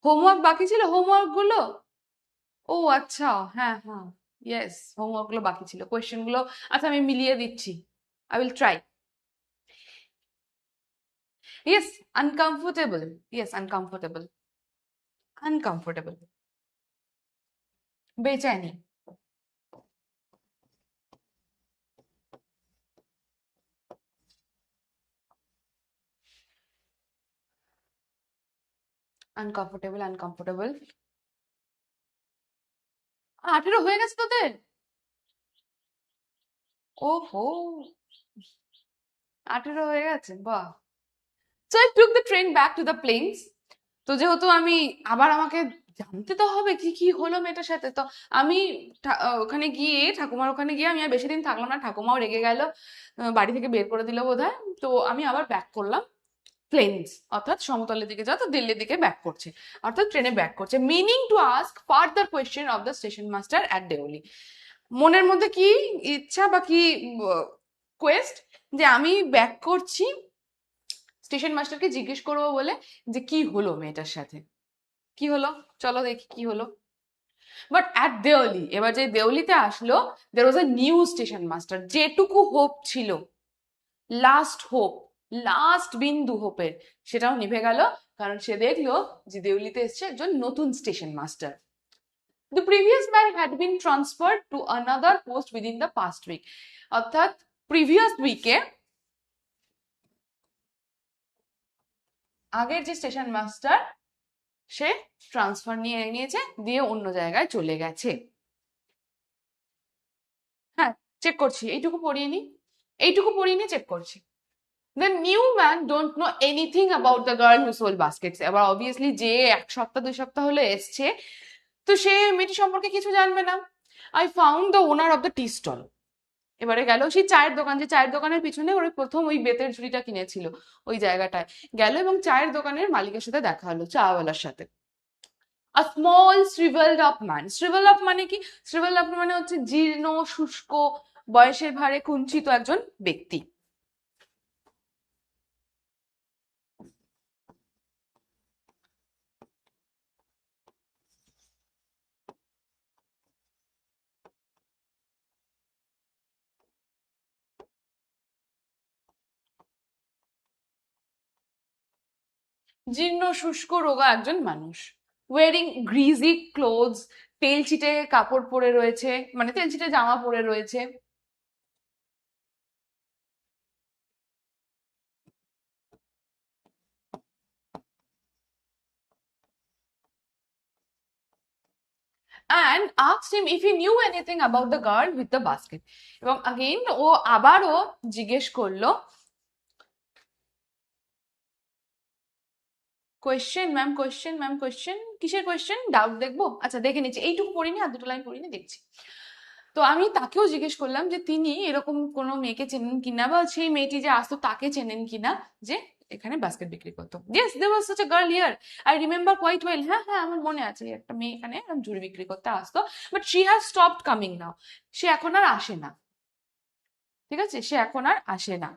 হোমওয়ার্ক বাকি ছিল, হোমওয়ার্ক গুলো, ও আচ্ছা, হ্যাঁ হ্যাঁ, ইয়েস, হোমওয়ার্ক গুলো বাকি ছিল, কোয়েশ্চেন গুলো, আচ্ছা আমি মিলিয়ে দিচ্ছি, I will try. Yes, uncomfortable, yes uncomfortable, uncomfortable, বেচাইনি, আনকমফোর্টেবল, আনকমফোর্টেবল। 18 হয়ে গেছে তোদের? ওহো, 18 হয়ে গেছে, বাহ। So I took the train back to the plains. তো যেহেতু আমি, আবার আমাকে জানতে তো হবে কি কি হলো মেয়েটার সাথে, তো আমি ওখানে গিয়ে, ঠাকুমার ওখানে গিয়ে আমি আর বেশি দিন থাকলাম না, ঠাকুমাও রেগে গেল, বাড়ি থেকে বের করে দিল বোধহয়। তো আমি আবার ব্যাক করলাম প্লেন্স, অর্থাৎ সমতলের দিকে যাও, তো দিল্লির দিকে ব্যাক করছে, অর্থাৎ ট্রেনে ব্যাক করছে, meaning to ask further question of the station master at Deoli. মনের মধ্যে কি ইচ্ছা বা কি কোয়েস্ট, যে আমি ব্যাক করছি স্টেশন মাস্টারকে জিজ্ঞেস করবো বলে, যে কি হলো মেয়েটার সাথে, কি হলো, চলো দেখি কি হলো। বাট অ্যাট দেওলি, এবার যে দেওলিতে আসলো, দের ওয়াজ এ নিউ স্টেশন মাস্টার, যেটুকু হোপ ছিল, লাস্ট হোপ, লাস্ট বিন্দু হোপের, সেটাও নিভে গেল, কারণ সে দেখলো যে দেওলিতে এসছে একজন নতুন station master. The previous man had been transferred to another post within the past week, অর্থাৎ প্রিভিয়াস উইকে আগের যে স্টেশন মাস্টার, সে ট্রান্সফার নিয়ে নিয়েছে, দিয়ে অন্য জায়গায় চলে গেছে। হ্যাঁ, চেক করছি, এইটুকু পড়িয়ে নি, চেক করছি। The new man don't know anything about the girl who sold baskets. এবার অবভিয়াসলি যে 1 সপ্তাহ 2 সপ্তাহ হলে এসছে, তো সে মেয়েটি সম্পর্কে কিছু জানবে না। I found the owner of the tea stall. এবারে গেল সেই চায়ের দোকান, যে চায়ের দোকানের পিছনে ওরা প্রথম ওই বেতের ঝুড়িটা কিনেছিল, ওই জায়গাটায় গেল, এবং চায়ের দোকানের মালিকের সাথে দেখা হলো, চাওয়ালার সাথে। A small shriveled up man, shriveled up মানে কি, shriveled up মানে হচ্ছে জীর্ণ শুষ্ক, বয়সের ভারে কুঞ্চিত একজন ব্যক্তি। জীর্ণ শুষ্ক রোগা একজন মানুষ, ওয়েরিং গ্রিজি ক্লোথস, তেল ছিটে কাপড় পরে রয়েছে, মানে তেল ছিটে জামা পরে রয়েছে। and asked him if he knew anything about the girl with the basket. এবং again ও আবারও জিজ্ঞেস করলো, question ma'am, question ma'am, question কিসের কোয়েশ্চেন? ডাউট দেখবো, আচ্ছা দেখে নিচ্ছি, এইটুকু পড়িনি, আর দুটো লাইন পড়িনি, দেখছি। তো আমি তাকেও জিজ্ঞেস করলাম যে তিনি এরকম কোনো মেয়েকে চেনেন কিনা, বা সেই মেয়েটি যে আসতো তাকে চেনেন কিনা, যে এখানে বাস্কেট বিক্রি করতো। Yes, there was such a girl here, I remember quite well. হ্যাঁ হ্যাঁ, আমার মনে আছে একটা মেয়ে এখানে ঝুড়ি বিক্রি করতে আসতো, but she has stopped coming now. সে এখন আর আসে না। ঠিক আছে, সে এখন আর আসে না।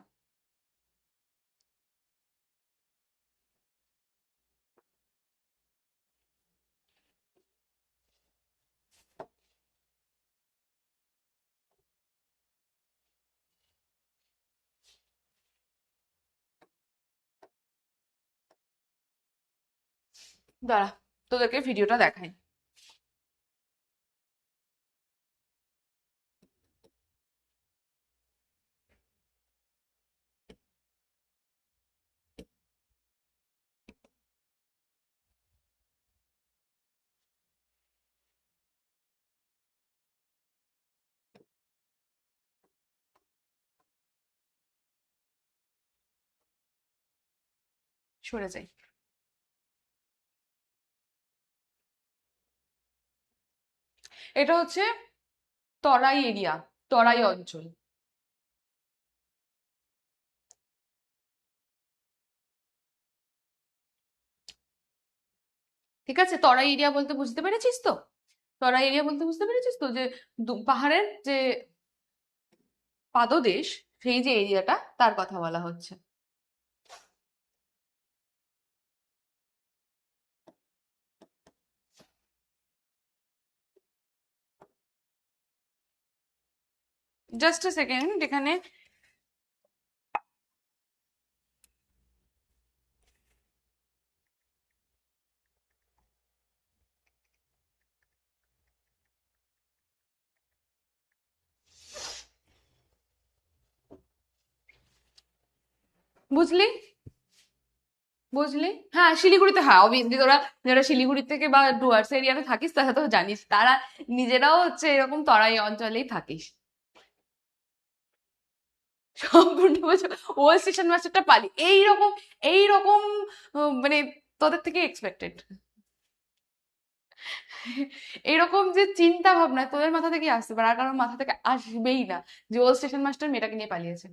দাঁড়া, তোদেরকে ভিডিওটা দেখাই। সরে যাই। এটা হচ্ছে তরাই এরিয়া, তরাই অঞ্চল। ঠিক আছে, তরাই এরিয়া বলতে বুঝতে পেরেছিস তো? তরাই এরিয়া বলতে বুঝতে পেরেছিস তো, যে পাহাড়ের যে পাদদেশ, সেই যে এরিয়াটা, তার কথা বলা হচ্ছে। জাস্ট এ সেকেন্ড, এখানে বুঝলি, বুঝলি? হ্যাঁ, শিলিগুড়িতে, হ্যাঁ অবভিয়াসলি তোরা যারা শিলিগুড়ি থেকে বা ডুয়ার্স এরিয়াতে থাকিস তারা তো জানিস, তারা নিজেরাও হচ্ছে এরকম তরাই অঞ্চলেই থাকিস। সম্পূর্ণ বছর ওল্ড স্টেশন মাস্টারটা পালি এইরকম, এইরকম মানে তোদের থেকে এক্সপেক্টেড। এরকম যে চিন্তা ভাবনা তোদের মাথা থেকে আসতে পারে, আর কারোর মাথা থেকে আসবেই না, যে ওল্ড স্টেশন মাস্টার মেয়েটাকে নিয়ে পালিয়েছে।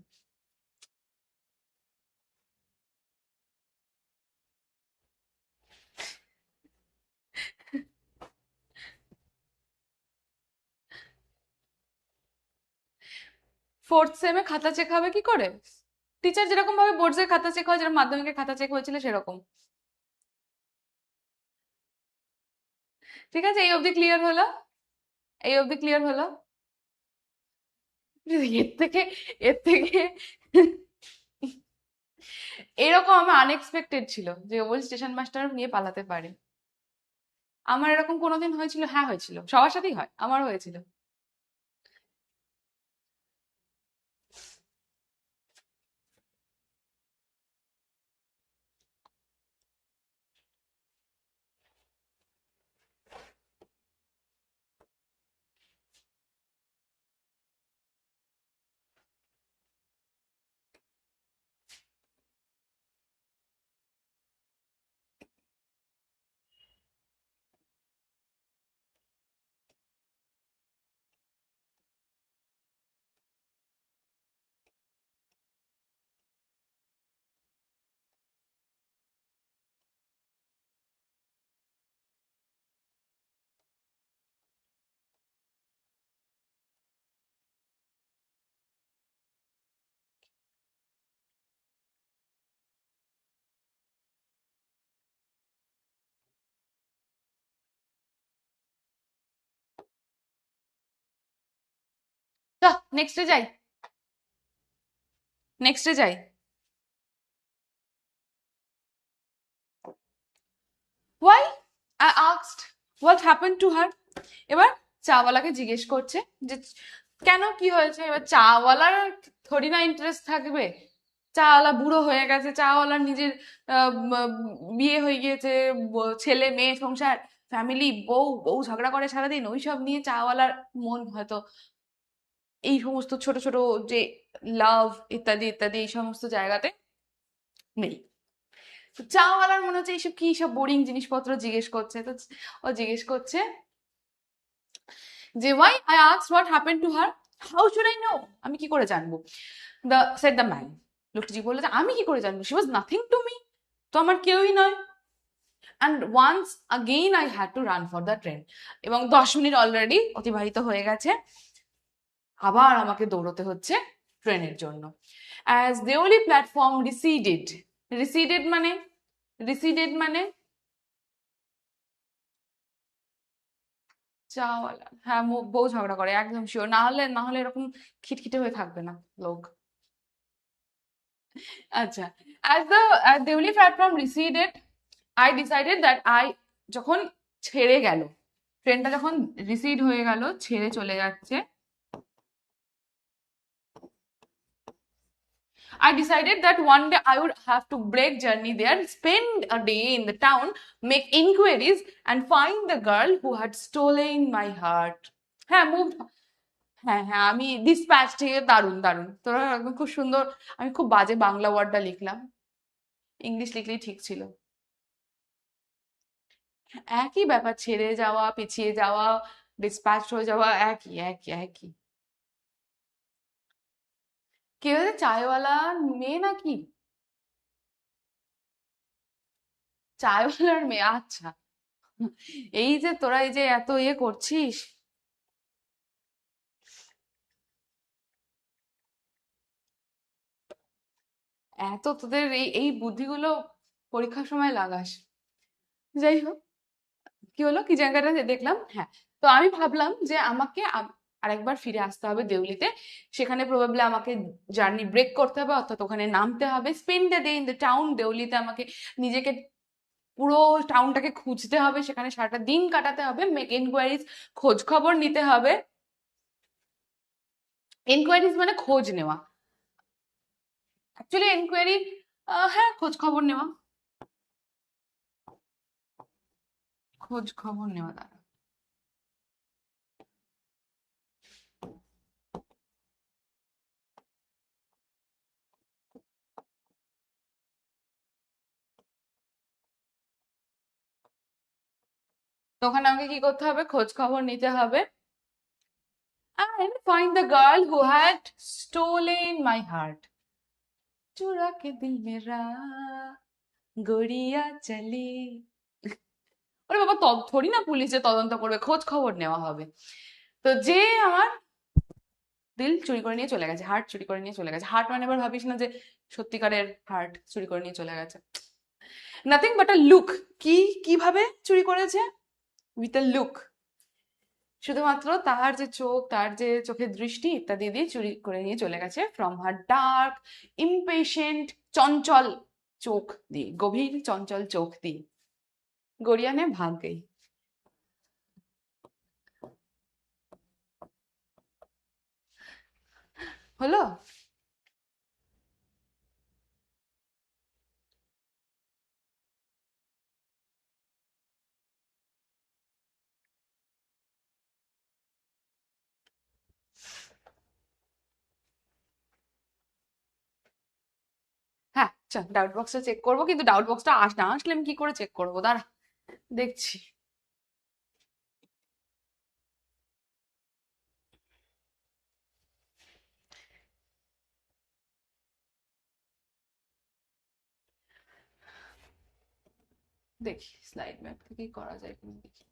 ফোর্থ সেমে খাতা চেক হবে কি করে? টিচার যেরকম ভাবে বোর্ডসের খাতা চেক হয়, যেরকম মাধ্যমিকের খাতা চেক হয়েছিল সেরকম। ঠিক আছে, এই অবধি ক্লিয়ার হলো? এই অবধি ক্লিয়ার হলো? এর থেকে, এর থেকে এরকম আমার আনএক্সপেক্টেড ছিল যে ওল্ড স্টেশন মাস্টার নিয়ে পালাতে পারে। আমার এরকম কোনোদিন হয়েছিল? হ্যাঁ হয়েছিল, সবার সাথেই হয়, আমার হয়েছিল। নেক্সটে যাই, নেক্সটে যাই। Why, I asked what happened to her. এবার চাওয়ালাকে জিজ্ঞেস করছে যে কেন, কি হয়েছে। এবার চাওয়ালার থোড়ি না ইন্টারেস্ট থাকবে, চাওয়ালা বুড়ো হয়ে গেছে, চাওয়ালার নিজের বিয়ে হয়ে গিয়েছে, ছেলে মেয়ে সংসার, ফ্যামিলি, বউ বউ ঝগড়া করে সারাদিন, ওইসব নিয়ে চাওয়ালার মন হয়তো এই সমস্ত ছোট ছোট যে লাভ ইত্যাদি ইত্যাদি এই সমস্ত জায়গাতে নেই। তো চাওয়ালার মনে হচ্ছে এইসব কি সব বোরিং জিনিসপত্র জিজ্ঞেস করছে। তো ও জিজ্ঞেস করছে যে why I asked what happened to her, how should I know, আমি কি করে জানবো, said the man, লোকটি বললো যে আমি কি করে জানবো, she was nothing to me, তো আমার কেউই নয়, and once again I had to run for the train, এবং 10 মিনিট অলরেডি অতিবাহিত হয়ে গেছে, আবার আমাকে দৌড়তে হচ্ছে ট্রেনের জন্য। as the only platform receded, receded মানে, receded মানে চাওয়ালা, হ্যাঁ বউ ঝগড়া করে, একদম শিওর, না হলে এরকম খিটখিটে হয়ে থাকবে না লোক। আচ্ছা, as the only platform receded, I decided that যখন ছেড়ে গেল, ট্রেনটা যখন রিসিড হয়ে গেল, ছেড়ে চলে যাচ্ছে, I decided that one day I would have to break journey there, spend a day in the town, make inquiries and find the girl who had stolen my heart. হ্যাঁ মুভ, হ্যাঁ হ্যাঁ আমি ডিসপ্যাচ থেকে, দারুণ দারুণ, তোরা একদম খুব সুন্দর। আমি খুব বাজে বাংলা ওয়ার্ডটা লিখলাম, ইংলিশ লিখলেই ঠিক ছিল। একই ব্যাপার, ছেড়ে যাওয়া, পিছিয়ে যাওয়া, ডিসপ্যাচ হয়ে যাওয়া, একই একই একই। কে হচ্ছে চায়ওয়ালা মেয়ে নাকি? চায়ওয়ালার মেয়ে, আচ্ছা। এই যে তোরা এই যে এত ইয়ে করছিস, এত তোদের এই এই বুদ্ধিগুলো পরীক্ষার সময় লাগাস। যাই হোক, কি হলো, কি জায়গাটা দেখলাম, হ্যাঁ। তো আমি ভাবলাম যে আমাকে আরেকবার ফিরে আসতে হবে দেউলিতে, সেখানে প্রবাবলি আমাকে জার্নি ব্রেক করতে হবে, অর্থাৎ ওখানে নামতে হবে, spend the day in the town, দেউলিতে আমাকে নিজেকে পুরো টাউনটাকে খুঁজতে হবে, সেখানে সারাটা দিন কাটাতে হবে, মেক এনকোয়ারিজ, খোঁজ খবর নিতে হবে। এনকোয়ারিজ মানে খোঁজ নেওয়া, অ্যাকচুয়ালি এনকোয়ারি, হ্যাঁ খোঁজ খবর নেওয়া, খোঁজ খবর নেওয়া দ্বারা। তো ওখানে আমাকে কি করতে হবে, খোঁজ খবর নিতে হবে, and find the girl who had stolen my heart, चुरा के दिल मेरा গড়িয়া চলে। ওরে বাবা, থোড়ি না পুলিশে তদন্ত করবে, খোঁজ খবর নেওয়া হবে। তো যে আমার দিল চুরি করে নিয়ে চলে গেছে, হার্ট চুরি করে নিয়ে চলে গেছে, হার্ট মানে এবার ভাবিস না যে সত্যিকারের হার্ট চুরি করে নিয়ে চলে গেছে, নাথিং বাট আ লুক। কিভাবে চুরি করেছে, উইথ আ লুক, শুধুমাত্র তার যে চোখ, তার যে চোখের দৃষ্টি ইত্যাদি দিয়ে চুরি করে নিয়ে চলে গেছে, ফ্রম হার ডার্ক ইমপেশেন্ট চঞ্চল চোখ দিয়ে, গভীর চঞ্চল চোখ দিয়ে। গড়িয়ানে ভাগ গই। হলো? হ্যাঁ চল ডাউট বক্সটা চেক করবো, কিন্তু ডাউট বক্সটা না আসলে আমি কি করে চেক করবো, দাঁড়া দেখছি। দেখি স্লাইড ম্যাপ থেকে কি করা যায় কিনা দেখি।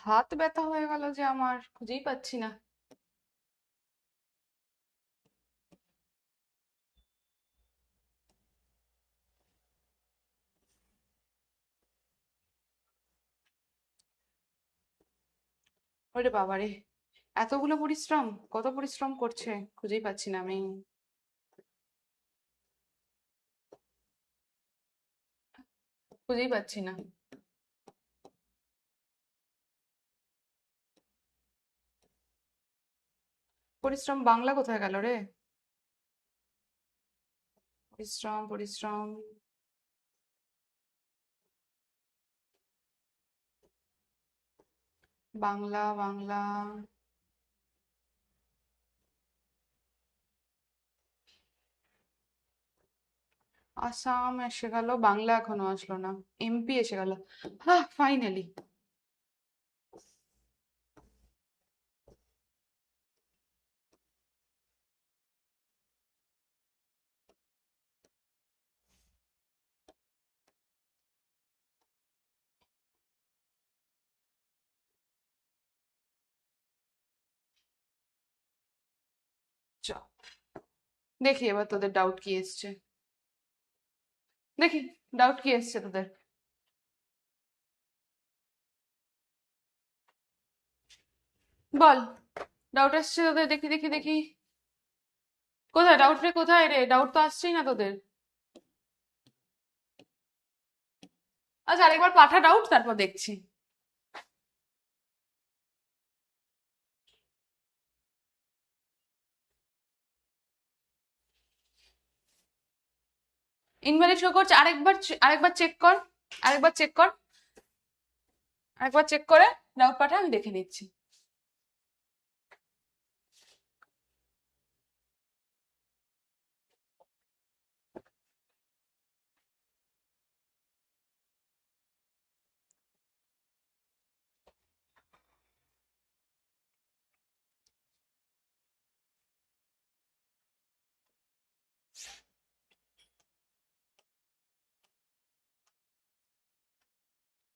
হাত ব্যথা হয়ে গেল যে আমার, খুঁজেই পাচ্ছি না। ওরে বাবারে, এতগুলো পরিশ্রম! কত পরিশ্রম করছে, খুঁজেই পাচ্ছি না আমি। খুঁজেই পাচ্ছি না। পরিশ্রম বাংলা কোথায় গেল রে? পরিশ্রম, পরিশ্রম। বাংলা, বাংলা। আসাম এসে গেল, বাংলা এখনো আসলো না। এমপি এসে গেল। হ্যাঁ, ফাইনালি। চ, দেখি এবার তোদের ডাউট কি এসছে। দেখি ডাউট কি এসছে তোদের। বল, ডাউট আসছে তোদের, দেখি দেখি দেখি। কোথায় ডাউট রে, কোথায় রে? ডাউট তো আসছেই না তোদের। আচ্ছা, আরেকবার পাঠা ডাউট, তারপর দেখছি। ইনভ্যালিড শো করছে, আরেকবার চেক কর। আরেকবার চেক কর। আরেকবার চেক করে ডাউট পাঠা, আমি দেখে নিচ্ছি।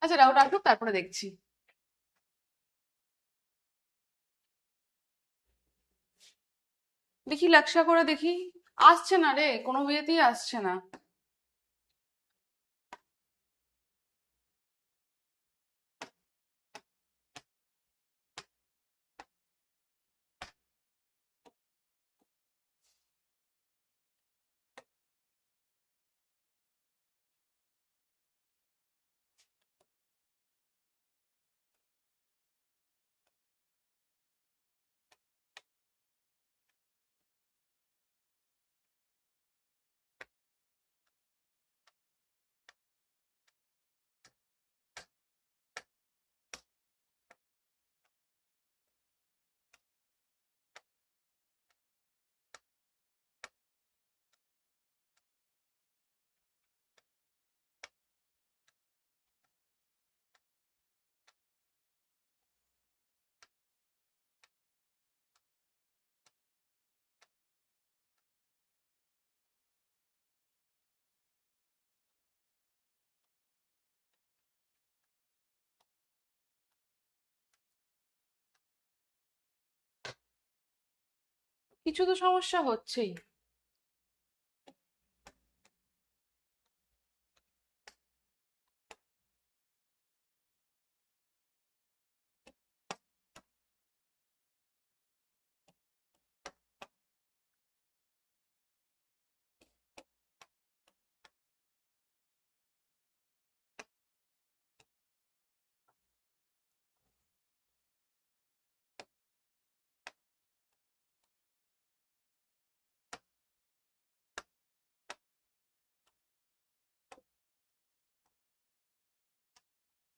আচ্ছা, ডাউট আসুক, তারপরে দেখছি। দেখি লাক্সা করে দেখি। আসছে না রে, কোনো বিয়েতেই আসছে না। কিছু তো সমস্যা হচ্ছেই।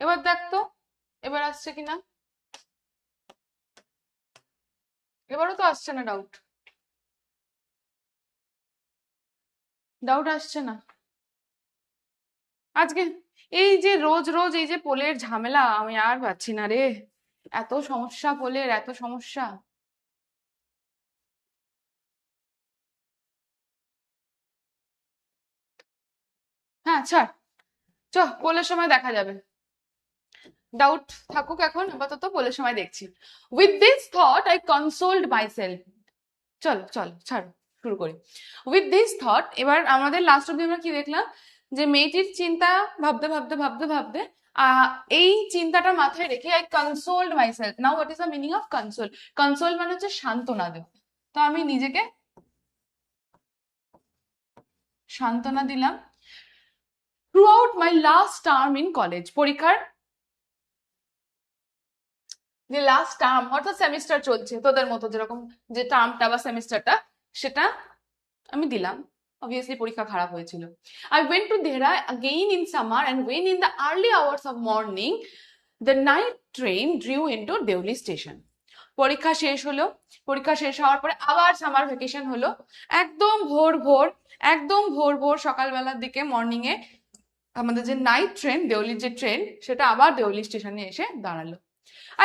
এবার দেখ তো, এবার আসছে কিনা। এবারও তো আসছে না ডাউট। ডাউট আসছে না আজকে। এই যে রোজ রোজ এই যে পোলের ঝামেলা, আমি আর পাচ্ছি না রে। এত সমস্যা পোলের, এত সমস্যা। হ্যাঁ ছাড়, চ, পোলের সময় দেখা যাবে। ডাউট থাকুক এখন, আপাতত বলে সময় দেখছি। With this thought I consoled myself. চল চল ছাড়, শুরু করি। উইথ দিস থট, এবার আমাদের লাস্ট অব্দি আমরা কি দেখলাম, যে মেয়েটির চিন্তা ভাবতে ভাবতে ভাবতে ভাবতে এই চিন্তাটা মাথায় রেখে I consoled myself. Now what is the meaning of console? Console মানে হচ্ছে সান্ত্বনা দেওয়া। তো আমি নিজেকে সান্ত্বনা দিলাম throughout my last term in college. পরীক্ষার যে লাস্ট টার্ম অর্থাৎ সেমিস্টার চলছে তোদের মতো, যেরকম যে টার্মটা বা সেমিস্টারটা, সেটা আমি দিলাম। অবভিয়াসলি পরীক্ষা খারাপ হয়েছিল। I went to Dehra again in summer and when in the early hours of morning the night train drew into Deoli station. পরীক্ষা শেষ হলো, পরীক্ষা শেষ হওয়ার পরে আবার সামার ভ্যাকেশন হলো। একদম ভোর ভোর, একদম ভোর ভোর সকালবেলার দিকে মর্নিং এ আমাদের যে নাইট ট্রেন, দেওলির যে ট্রেন, সেটা আবার দেওলি স্টেশনে এসে দাঁড়ালো।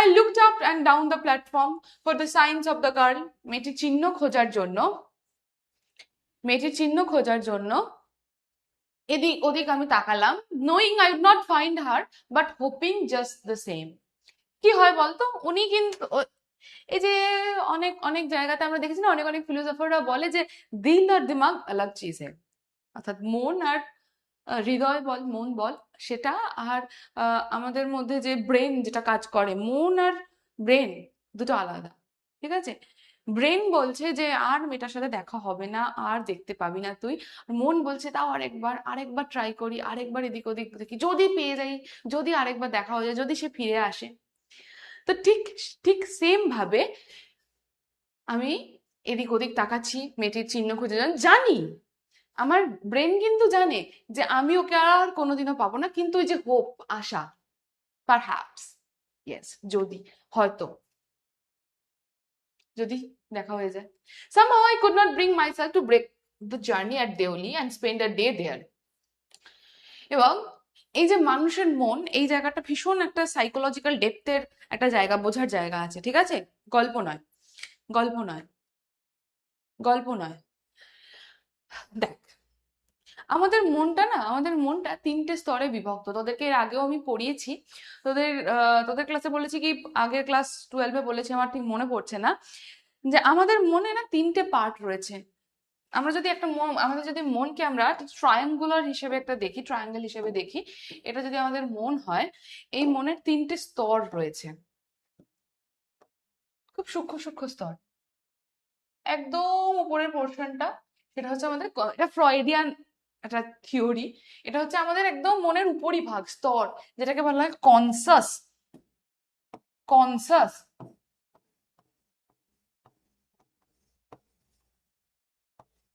I looked up and down the platform for the signs of the girl. মেয়েটির চিহ্ন খোঁজার জন্য, মেয়েটির চিহ্ন খোঁজার জন্য এদিক ওদিক আমি তাকালাম, knowing I would not find her but hoping just the same. কি হয় বলতো, উনি কিন্তু এই যে অনেক অনেক জায়গাতে আমরা দেখেছি না, অনেক অনেক ফিলোসফাররা বলে যে দিল আর দিমাগ আলাগ চিজ হ্যায়, অর্থাৎ মন আর হৃদয় বল, মন বল, সেটা আর আমাদের মধ্যে যে ব্রেন যেটা কাজ করে, মন আর ব্রেন দুটো আলাদা। ঠিক আছে? ব্রেন বলছে যে আর মেয়েটার সাথে দেখা হবে না, আর দেখতে পাবি না তুই। মন বলছে তাও আরেকবার, আরেকবার ট্রাই করি, আরেকবার এদিক ওদিক দেখি, যদি পেয়ে যাই, যদি আরেকবার দেখা হয়ে যায়, যদি সে ফিরে আসে। তো ঠিক ঠিক সেম ভাবে আমি এদিক ওদিক তাকাচ্ছি, মেয়েটির চিহ্ন খুঁজে জানি, আমার ব্রেন কিন্তু জানে যে আমি ওকে আর কোনোদিনও পাবো না, কিন্তু ওই যে হোপ, আশা, পারহ্যাপস, ইয়েস, যদি, হয়তো, যদি দেখা হয়ে যায়। Somehow I could not bring myself to break the journey at Deoli and spend a day there. এবং এই যে মানুষের মন, এই জায়গাটা ভীষণ একটা সাইকোলজিক্যাল ডেপথের একটা জায়গা, বোঝার জায়গা আছে। ঠিক আছে? গল্প নয়, গল্প নয়, গল্প নয়। দেখ, আমাদের মনটা না, আমাদের মনটা তিনটে স্তরে বিভক্ত। তোদেরকে এর আগেও আমি পড়িয়েছি, তোদের ক্লাসে বলেছি কি, আগের ক্লাস 12-এ বলেছি, আমার ঠিক মনে পড়ছে না, যে আমাদের মনে না তিনটে পার্ট রয়েছে। আমরা যদি একটা মন, আমাদের যদি মনকে আমরা ট্রায়াঙ্গুলার হিসেবে একটা দেখি, ট্রায়াঙ্গেল হিসেবে দেখি, এটা যদি আমাদের মন হয়, এই মনের তিনটে স্তর রয়েছে, খুব সূক্ষ্ম সূক্ষ্ম স্তর। একদম উপরের পোর্শনটা, সেটা হচ্ছে আমাদের, এটা ফ্রয়েডিয়ান একটা থিওরি, এটা হচ্ছে আমাদের একদম মনের উপরই ভাগ, স্তর, যেটাকে বলা হয় কনসাস। কনসাস,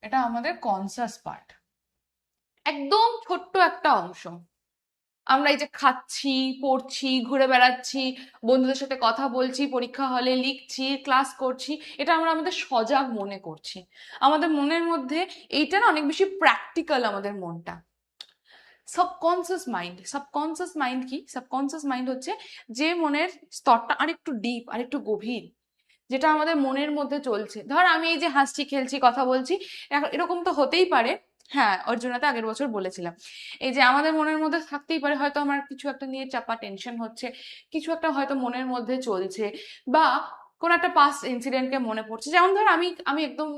এটা আমাদের কনসাস পার্ট, একদম ছোট্ট একটা অংশ। আমরা এই যে খাচ্ছি, পড়ছি, ঘুরে বেড়াচ্ছি, বন্ধুদের সাথে কথা বলছি, পরীক্ষা হলে লিখছি, ক্লাস করছি, এটা আমরা আমাদের সজাগ মনে করছি। আমাদের মনের মধ্যে এইটা না অনেক বেশি প্র্যাকটিক্যাল, আমাদের মনটা। সাবকনসিয়াস মাইন্ড, সাবকনসিয়াস মাইন্ড কি? সাবকনসিয়াস মাইন্ড হচ্ছে যে মনের স্তরটা আরেকটু ডিপ, আরেকটু গভীর, যেটা আমাদের মনের মধ্যে চলছে। ধর আমি এই যে হাসছি, খেলছি, কথা বলছি, এরকম তো হতেই পারে। হ্যাঁ, অর্জুনাতে আগের বছর বলেছিলাম, এই যে আমাদের মনের মধ্যে থাকতেই পারে, হয়তো আমার কিছু একটা নিয়ে চাপা টেনশন হচ্ছে, কিছু একটা হয়তো মনের মধ্যে চলছে, বা কোনো একটা পাস্ট ইনসিডেন্টকে মনে পড়ছে। যেমন ধর আমি আমি একদম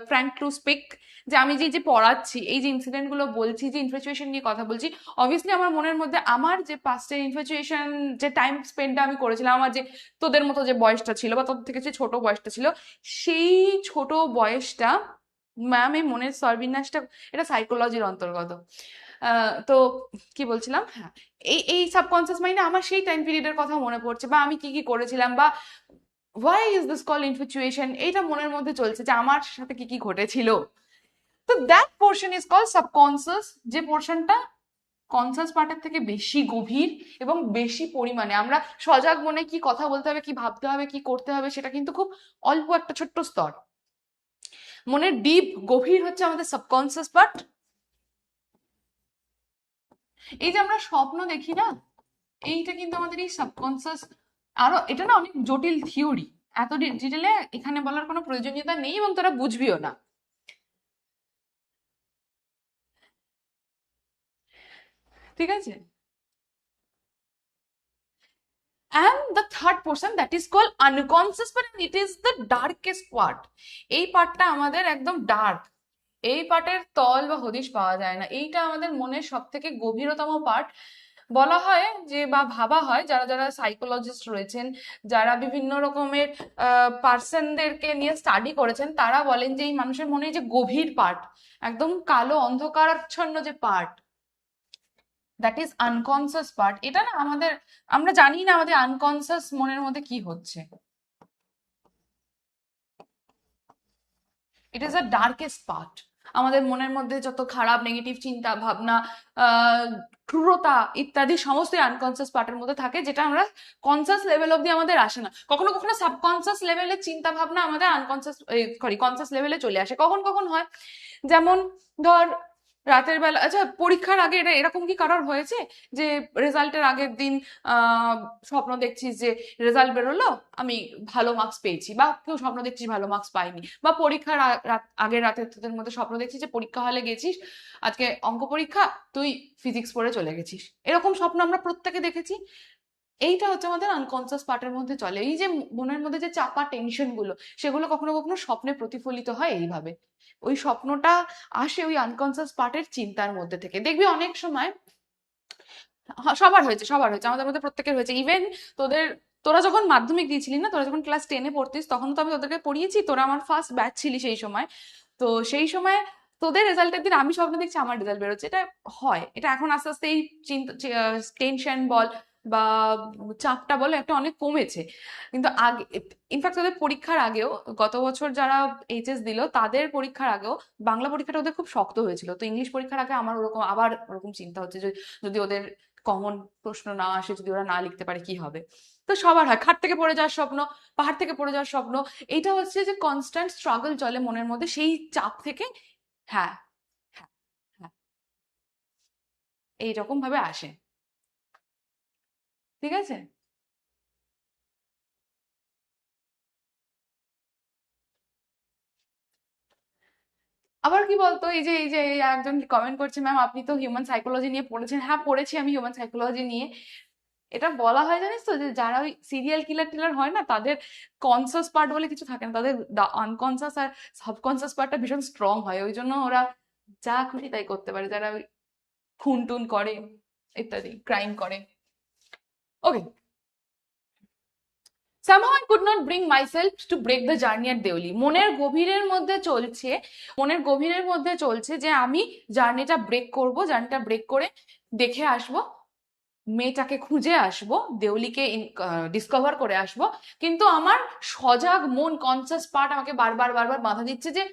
ফ্র্যাঙ্ক টু স্পিক, যে আমি যে যে পড়াচ্ছি, এই যে ইনসিডেন্ট গুলো বলছি, যে ইনফ্যাচুয়েশন নিয়ে কথা বলছি, অবভিয়াসলি আমার মনের মধ্যে আমার যে পাস্টের ইনফ্যাচুয়েশন, যে টাইম স্পেন্ডটা আমি করেছিলাম, আমার যে তোদের মতো যে বয়সটা ছিল, বা তোদের থেকে যে ছোট বয়সটা ছিল, সেই ছোট বয়সটা, ম্যাম এই মনের স্তরবিন্যাসটা, এটা সাইকোলজির অন্তর্গত। তো কি বলছিলাম, হ্যাঁ, এই এই সাবকনসিয়াস মাইন্ডে আমার সেই টাইম পিরিয়ডের কথা মনে পড়ছে, বা আমি কি কি করেছিলাম, বা why is this call infatuation, এইটা মনের মধ্যে চলছে, যে আমার সাথে কি কি ঘটেছিল। তো that portion is call subconscious, যে পোর্শনটা কনসাস পার্টের থেকে বেশি গভীর এবং বেশি পরিমাণে। আমরা সজাগ মনে কি কথা বলতে হবে, কি ভাবতে হবে, কি করতে হবে, সেটা কিন্তু খুব অল্প একটা ছোট্ট স্তর। মনের ডিপ, গভীর হচ্ছে আমাদের সাবকনসিয়াস পার্ট। এই যে আমরা স্বপ্ন দেখি না, এইটা কিন্তু আমাদের এই সাবকনসিয়াস। আরো এটা না অনেক জটিল থিওরি, এত ডিটেলে এখানে বলার কোনো প্রয়োজনীয়তা নেই, এবং তোরা বুঝবিও না। ঠিক আছে? and the third portion that is called unconscious part, and it is the darkest part. এই পার্টটা আমাদের একদম ডার্ক, এই পার্টের তল বা হদিশ পাওয়া যায় না, এইটা আমাদের মনের সব থেকে গভীরতম পার্ট। বলা হয় যে, বা ভাবা হয়, যারা যারা সাইকোলজিস্ট রয়েছেন, যারা বিভিন্ন রকমের পার্সনদেরকে নিয়ে স্টাডি করেছেন, তারা বলেন যে এই মানুষের মনে যে গভীর পার্ট, একদম কালো অন্ধকারাচ্ছন্ন যে part, that is unconscious part. এটা না আমাদের, আমরা জানি না আমাদের আনকনসিয়াস মনের মধ্যে কি হচ্ছে। It is the darkest part. আমাদের মনের মধ্যে যত খারাপ নেগেটিভ চিন্তা ভাবনা, ক্রূরতা ইত্যাদি সমস্ত আনকনসিয়াস পার্টের মধ্যে থাকে, যেটা আমরা কনসিয়াস লেভেল অব্দি আমাদের আসে না। কখনো কখনো সাবকনসিয়াস লেভেলের চিন্তা ভাবনা আমাদের আনকনসিয়াস কনসিয়াস লেভেলে চলে আসে। কখন কখন হয়, যেমন ধর রাতের বেলা, আচ্ছা পরীক্ষার আগে এরকম কি কারোর হয়েছে যে রেজাল্টের আগের দিন স্বপ্ন দেখছিস যে রেজাল্ট বেরোলো, আমি ভালো মার্কস পেয়েছি, বা কেউ স্বপ্ন দেখছিস ভালো মার্কস পাইনি, বা পরীক্ষার আগের রাতের তোদের মধ্যে স্বপ্ন দেখছিস যে পরীক্ষা হলে গেছিস, আজকে অঙ্ক পরীক্ষা, তুই ফিজিক্স পড়ে চলে গেছিস। এরকম স্বপ্ন আমরা প্রত্যেকে দেখেছি। এইটা হচ্ছে আমাদের আনকনসিয়াস পার্টের মধ্যে চলে। এই যে মনের মধ্যে যে চাপা টেনশন গুলো, সেগুলো কখনো কখনো স্বপ্নে প্রতিফলিত হয় এইভাবে। ওই স্বপ্নটা আসে ওই আনকনসিয়াস পার্টের চিন্তার মধ্যে থেকে। দেখবি অনেক সময়, সবার হয়েছে, সবার হয়েছে, আমাদের মধ্যে প্রত্যেকের হয়েছে। ইভেন তোরা যখন মাধ্যমিক দিয়েছিলি না, তোরা যখন ক্লাস 10-এ পড়তিস, তখন তো আমি তোদেরকে পড়িয়েছি, তোরা আমার ফার্স্ট ব্যাচ ছিলি সেই সময়। তো সেই সময় তোদের রেজাল্টের দিন আমি স্বপ্ন দেখছি আমার রেজাল্ট বেরোচ্ছে। এটা হয়, এটা এখন আস্তে আস্তে এই চিন্তা, টেনশন বল বা চাপটা বল, একটা অনেক কমেছে। কিন্তু আগে, ইনফ্যাক্ট তোদের পরীক্ষার আগেও, গত বছর যারা এইচএস দিল তাদের পরীক্ষার আগেও বাংলা পরীক্ষাটা ওদের খুব শক্ত হয়েছিল। তো ইংলিশ পরীক্ষার আগে আমার ওরকম আবার ওরকম চিন্তা হচ্ছে যে যদি ওদের কমন প্রশ্ন না আসে, যদি ওরা না লিখতে পারে কি হবে। তো সবার হয়, খাট থেকে পড়ে যাওয়ার স্বপ্ন, পাহাড় থেকে পড়ে যাওয়ার স্বপ্ন। এইটা হচ্ছে যে কনস্ট্যান্ট স্ট্রাগল চলে মনের মধ্যে সেই চাপ থেকে। হ্যাঁ, হ্যাঁ, হ্যাঁ, এইরকম ভাবে আসে। ঠিক আছে। আবার কি বলতো, এই যে একজন কমেন্ট করছে, ম্যাম আপনি তো হিউম্যান সাইকোলজি নিয়ে পড়েছেন। হ্যাঁ পড়েছি আমি হিউম্যান সাইকোলজি নিয়ে। এটা বলা হয় জানিস তো, যে যারা ওই সিরিয়াল কিলার টিলার হয় না, তাদের কনসাস পার্ট বলে কিছু থাকে না, তাদের আনকনসাস আর সাবকনসাস পার্টটা ভীষণ স্ট্রং হয়, ওই জন্য ওরা যা খুশি তাই করতে পারে, যারা ওই খুন টুন করে ইত্যাদি ক্রাইম করে। ওকে, somehow I could not bring myself to break the journey at Deuli. মনের গভীরের মধ্যে চলছে যে আমি জার্নিটা ব্রেক করব, জার্নিটা ব্রেক করে দেখে আসব, মেয়েটাকে খুঁজে আসব, দেউলিকে ডিসকভার করে আসব। কিন্তু আমার সজাগ মন, কনসাস পার্ট আমাকে বারবার বারবার বাধা দিচ্ছে যে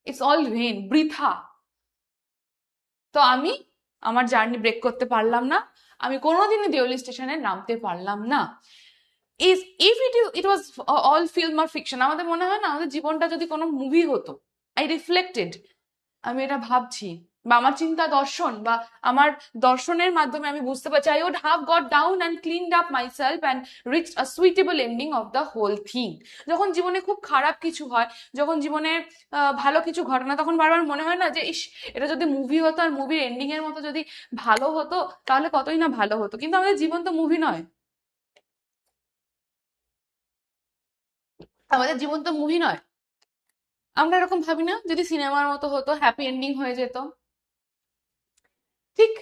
ইটস অল ভেন, বৃথা। তো আমি আমার জার্নি ব্রেক করতে পারলাম না, আমি কোনোদিনই দেউলি স্টেশনে নামতে পারলাম না। Is if it was all film or fiction, আমাদের মনে হয় না আমাদের জীবনটা যদি কোনো মুভি হতো, আই রিফ্লেক্টেড, আমি এটা ভাবছি, বা আমার চিন্তা দর্শন, বা আমার দর্শনের মাধ্যমে আমি বুঝতে পারছি, I would have got down and cleaned up myself and reached a suitable ending of the whole thing. যখন জীবনে খুব খারাপ কিছু হয়, যখন জীবনে ভালো কিছু ঘটে না, তখন বারবার মনে হয় না যে ইস, এটা যদি মুভি হতো আর মুভির এন্ডিং এর মতো যদি ভালো হতো, তাহলে কতই না ভালো হতো। কিন্তু আমাদের জীবন তো মুভি নয়, আমাদের জীবন তো মুভি নয়। আমরা এরকম ভাবি না, যদি সিনেমার মতো হতো, হ্যাপি এন্ডিং হয়ে যেত। ঠিক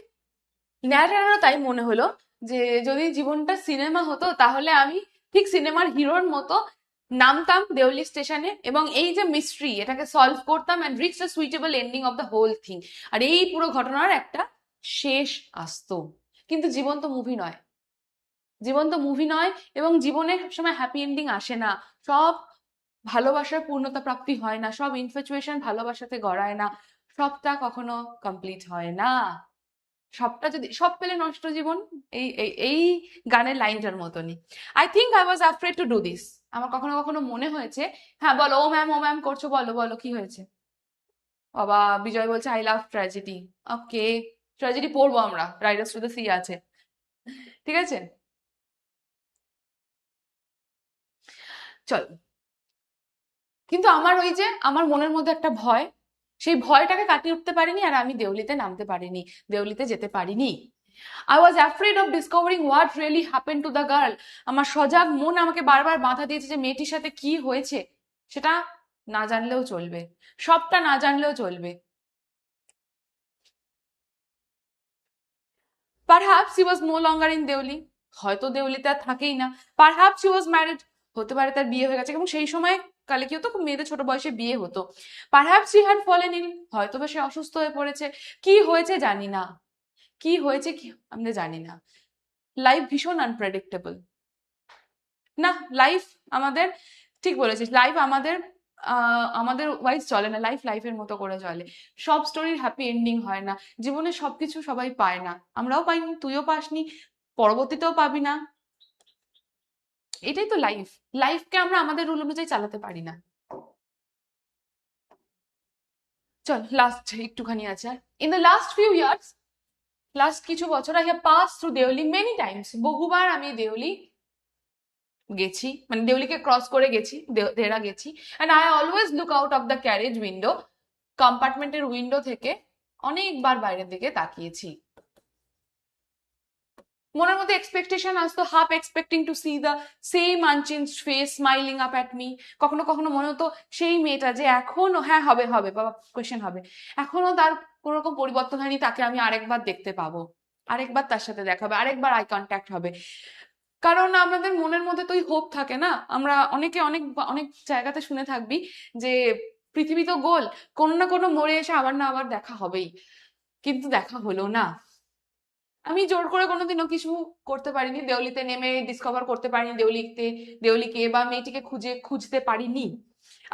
ন্যারেরও তাই মনে হলো, যে যদি জীবনটা সিনেমা হতো, তাহলে আমি ঠিক সিনেমার হিরোর মতো নামতাম দেওলি স্টেশনে, এবং এই যে মিস্ট্রি, এটাকে সলভ করতাম and reach the suitable ending of the whole thing, আর এই পুরো ঘটনার একটা শেষ আসতো। কিন্তু জীবন তো মুভি নয়, জীবন তো মুভি নয়, এবং জীবনে সবসময় হ্যাপি এন্ডিং আসে না। সব ভালোবাসার পূর্ণতা প্রাপ্তি হয় না, সব ইনফ্যাচুয়েশন ভালোবাসাতে গড়ায় না, সবটা কখনো কমপ্লিট হয় না। সবটা যদি, সব পেলে নষ্ট জীবন, এই এই এই গানের লাইনটার মতনই। I think I was afraid to do this. আমার কখনো কখনো মনে হয়েছে। হ্যাঁ বলো, ও ম্যাম করছো, বলো বলো কি হয়েছে। বাবা, বিজয় বলছে I love tragedy. Okay, tragedy পড়বো আমরা, রাইডার্স টু দ্য সি আছে, ঠিক আছে। চল, কিন্তু আমার ওই যে আমার মনের মধ্যে একটা ভয়, সেই ভয়টাকে কাটিয়ে উঠতে পারিনি, আর আমি দেউলিতে নামতে পারিনি, দেউলিতে যেতে পারিনি। I was afraid of discovering what really happen to the girl. আমার সজাগ মন আমাকে বারবার বাধা দিয়েছে যে মেয়েটির সাথে কি হয়েছে সেটা না জানলেও চলবে, সবটা না জানলেও চলবে। Perhaps he was no longer in Deoli, হয়তো দেউলিতে আর থাকেই না। পারহ্যাপস হি ওয়াজ ম্যারিড, হতে পারে তার বিয়ে হয়ে গেছে, এবং সেই সময় কালে কি হতো, মেয়েদের ছোট বয়সে বিয়ে হতো। Perhaps he had fallen in, হয়তো বা সে অসুস্থ হয়ে পড়েছে, কি হয়েছে জানি না, কি হয়েছে কি আমরা জানি না। লাইফ ভীষণ আনপ্রেডিক্টেবল না, লাইফ আমাদের, ঠিক বলেছিস, লাইফ আমাদের আমাদের ওয়াইজ চলে না, লাইফ লাইফের মতো করে চলে। সব স্টোরির হ্যাপি এন্ডিং হয় না, জীবনে সবকিছু সবাই পায় না, আমরাও পাইনি, তুইও পাসনি, পরবর্তীতেও পাবি না। এটাই তো লাইফ, লাইফকে আমরা আমাদের রুল অনুযায়ী চালাতে পারি না। চল লাস্ট একটুখানি আছে। In the last few years, last কিছু বছর, I have pass through Deoli many times, বহুবার আমি দেউলি গেছি, মানে দেউলিকে ক্রস করে গেছি, দেহরা গেছি। And I always look out of the carriage window, কম্পার্টমেন্টের উইন্ডো থেকে অনেকবার বাইরের দিকে তাকিয়েছি। মনের মধ্যে এক্সপেকটেশন আসতো, half expecting to see the same unchanged face smiling up at me. কখনো কখনো মনে হতো সেই মেয়েটা যে এখনো, হ্যাঁ হবে হবে বাবা, কোয়েশ্চেন হবে, এখনো তার কোনো রকম পরিবর্তন হয়নি, তাকে আমি আরেকবার দেখতে পাবো, আরেকবার তার সাথে দেখা হবে, আরেকবার আই কন্ট্যাক্ট হবে। কারণ আমাদের মনের মধ্যে তো ওই হোপ থাকে না, আমরা অনেকে অনেক অনেক জায়গাতে শুনে থাকবি যে পৃথিবী তো গোল, কোনো না কোনো মোড়ে এসে আবার না আবার দেখা হবেই, কিন্তু দেখা হলো না। আমি জোর করে কোনোদিনও কিছু করতে পারিনি, দেউলিতে নেমে ডিসকভার করতে পারিনি দেউলিকে বা মেয়েটিকে খুঁজতে পারিনি।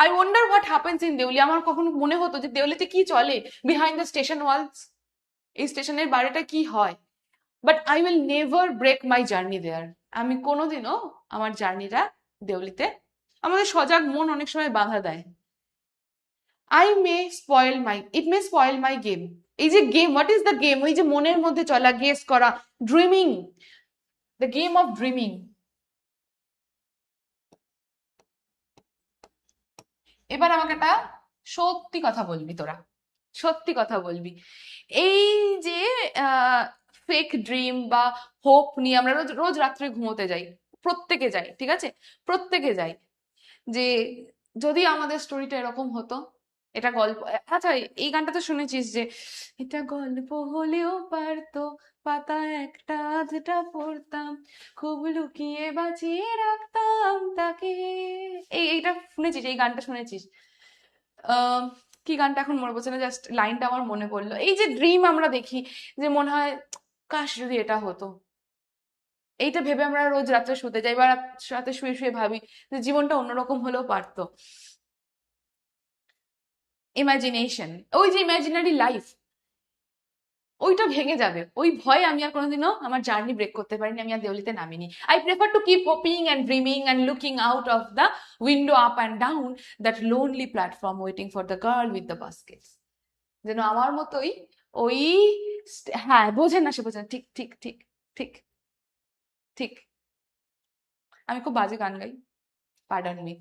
I wonder what happens in Deoli, আমার কখনো মনে হতো যে দেউলিতে কি চলে, বিহাইন্ড দ্য স্টেশন ওয়ালস, এই স্টেশনের বাইরেটা কি হয়। But I will never break my journey there, আমি কোনোদিনও আমার জার্নিটা দেউলিতে, আমাদের সজাগ মন অনেক সময় বাধা দেয়। ইট মে স্পয়েল মাই গেম, এই যে game, what is the game, ওই যে মনের মধ্যে চলা, গেস করা, dreaming, the game of dreaming. এবার আমাকে একটা সত্যি কথা বলবি, তোরা সত্যি কথা বলবি। এই যে ফেক ড্রিম বা হোপ নিয়ে আমরা রোজ রোজ রাত্রে ঘুমোতে যাই, প্রত্যেকে যাই, ঠিক আছে, প্রত্যেকে যাই, যে যদি আমাদের স্টোরিটা এরকম হতো, এটা গল্প, আচ্ছা এই গানটা তো শুনেছিস যে এটা গল্প হলেও পারতো, পাতা একটা আধটা পড়তাম, খুব লুকিয়ে বাঁচিয়ে রাখতাম তাকে, এইটা শুনেছিস, এই গানটা শুনেছিস? আহ কি গানটা এখন মনে পড়ছে না, জাস্ট লাইনটা আমার মনে পড়লো। এই যে ড্রিম আমরা দেখি, যে মনে হয় কাশ যদি এটা হতো, এইটা ভেবে আমরা রোজ রাত্রে শুতে যাই, বা রাতে শুয়ে শুয়ে ভাবি যে জীবনটা অন্যরকম হলেও পারতো। ইমাজিনেশন, ওই যে ইমাজিনারি লাইফ, ওইটা ভেঙে যাবে, ওই ভয়ে আমি আর কোনোদিনও আমার জার্নি ব্রেক করতে পারিনি, আমি আর দেউলিতে নামিনি। I prefer to keep hoping and dreaming and looking out of the window up and down that lonely platform waiting for the girl with the baskets. যেন আমার মতোই ওই, হ্যাঁ বোঝেন না, সে বোঝেন, ঠিক ঠিক ঠিক ঠিক ঠিক। আমি খুব বাজে গান গাই, পার্ডন মি।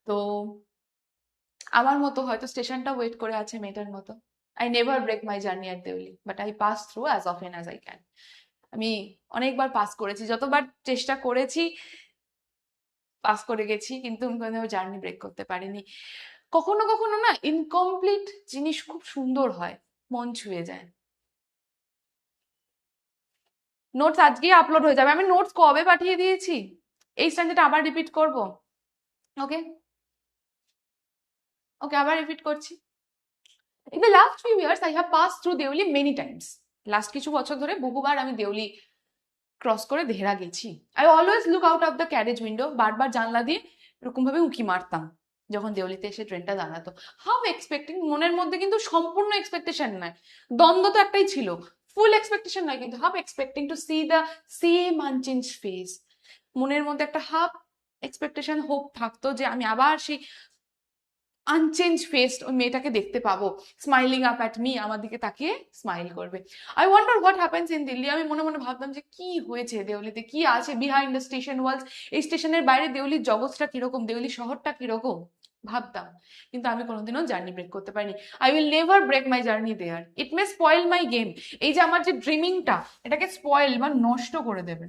তো আমার মতো হয়তো স্টেশনটা ওয়েট করে আছে মেয়েটার মতো। I never break my journey at Deoli, but I pass through as often as I can. আমি অনেকবার পাস করেছি, যতবার চেষ্টা করেছি পাস করে গেছি, কিন্তু আমি কোনোদিনও জার্নি ব্রেক করতে পারিনি। কখনো কখনো না ইনকমপ্লিট জিনিস খুব সুন্দর হয়, মন ছুঁয়ে যায়। নোটস আজকেই আপলোড হয়ে যাবে, আমি নোটস কবে পাঠিয়ে দিয়েছি, এই স্ট্যান্ডার্ডটা আবার রিপিট করব। ওকে ওকে, আবার রিপিট করছি। In the last few years, I have passed through Deoli many times. Last কিছু বছর ধরে বহুবার আমি দেউলি ক্রস করে দেহরা গেছি। I always look out of the carriage window, বারবার জানলা দিয়ে এরকম ভাবে উঁকি মারতাম যখন দেউলিতে এসে ট্রেনটা দাঁড়াতো। হাউ এক্সপেক্টিং, মনের মধ্যে কিন্তু সম্পূর্ণ এক্সপেকটেশন নয়, দ্বন্দ্ব তো একটাই ছিল, ফুল এক্সপেকটেশন নয় কিন্তু, half expecting to see the same unchange face. মনের মধ্যে একটা হাফ এক্সপেকটেশন, হোপ থাকতো যে আমি আবার সেই আনচেঞ্জ ফেসড ওই মেয়েটাকে দেখতে পাবো, স্মাইলিং আপ অ্যাট মি, আমার দিকে তাকিয়ে স্মাইল করবে। I wonder what happens in Delhi, আমি মনে মনে ভাবতাম যে কি হয়েছে দেউলিতে, কি আছে বিহাইন্ড দ্য স্টেশন ওয়ালস, এই স্টেশনের বাইরে দেউলির জগৎটা কিরকম, দেউলি শহরটা কিরকম, ভাবতাম, কিন্তু আমি কোনোদিনও জার্নি ব্রেক করতে পারিনি। I will never break my journey there, it may spoil my game. এই যে আমার যে ড্রিমিংটা, এটাকে স্পয়েল বা নষ্ট করে দেবে।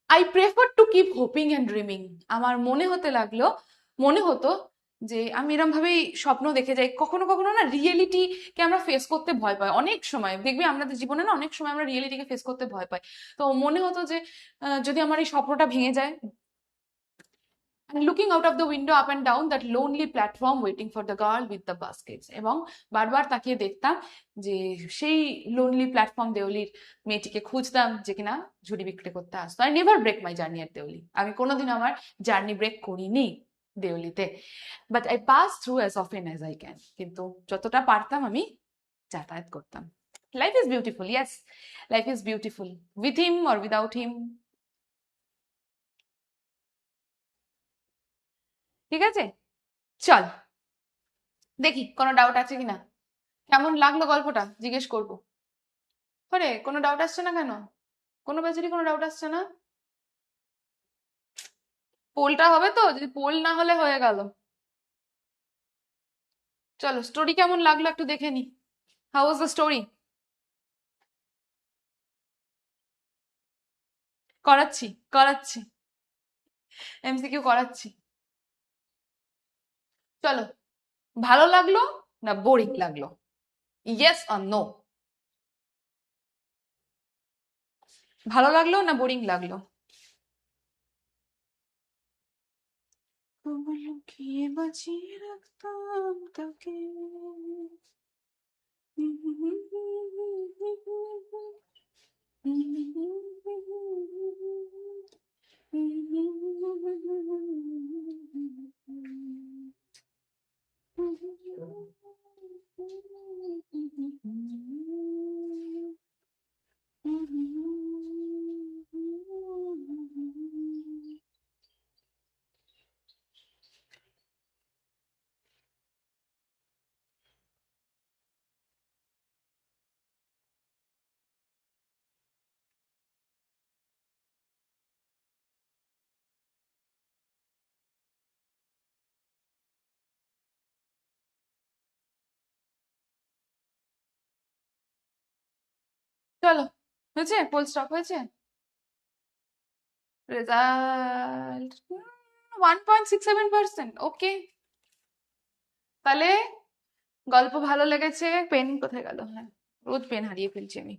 I prefer to keep hoping and dreaming. আমার মনে হতো যে আমি এরকম ভাবেই স্বপ্ন দেখে যাই। কখনো কখনো না রিয়েলিটিকে আমরা ফেস করতে ভয় পাই, অনেক সময় দেখবি আমাদের জীবনে না অনেক সময় আমরা রিয়েলিটিকে ফেস করতে ভয় পাই। তো মনে হতো যে যদি আমার এই স্বপ্নটা ভেঙে যায়। And looking out of the window up and down that lonely platform waiting for the girl with the baskets, এবং বারবার তাকিয়ে দেখতাম যে সেই লোনলি প্ল্যাটফর্ম দেউলির মেয়েটিকে খুঁজতাম যে কিনা ঝুড়ি বিক্রি করতে আসতো। I never break my journey at Deoli. আমি কোনোদিন আমার জার্নি ব্রেক করিনি দেউলিতে, but I pass through as often as I can. কিন্তু যতটা পারতাম আমি যাতায়াত করতাম। Life is beautiful, yes, life is beautiful with him or without him. ঠিক আছে, চল দেখি কোনো ডাউট আছে কিনা। কেমন লাগলো গল্পটা জিজ্ঞেস করবো। আরে কোনো ডাউট আসছে না কেন? কোনো বেচারি কোনো ডাউট আসছে না? পোলটা হবে তো? যদি পোল না হলে হয়ে গেল। চলো স্টোরি কেমন লাগলো একটু দেখে নি। How was the story? করাচ্ছি করাচ্ছি, এমসিকিউ করাচ্ছি। চলো, ভালো লাগলো না বোরিং লাগলো? Yes or no? ভালো লাগলো না বোরিং লাগলো? লুকিয়ে বাঁচিয়ে রাখতাম তাকে। চলো, হয়েছে? ফুল স্টপ হয়েছে? রেজাল্ট 1.67%। ওকে, তাহলে গল্প ভালো লেগেছে। পেন কোথায় গেল? হ্যাঁ, রোজ পেন হারিয়ে ফেলছি আমি।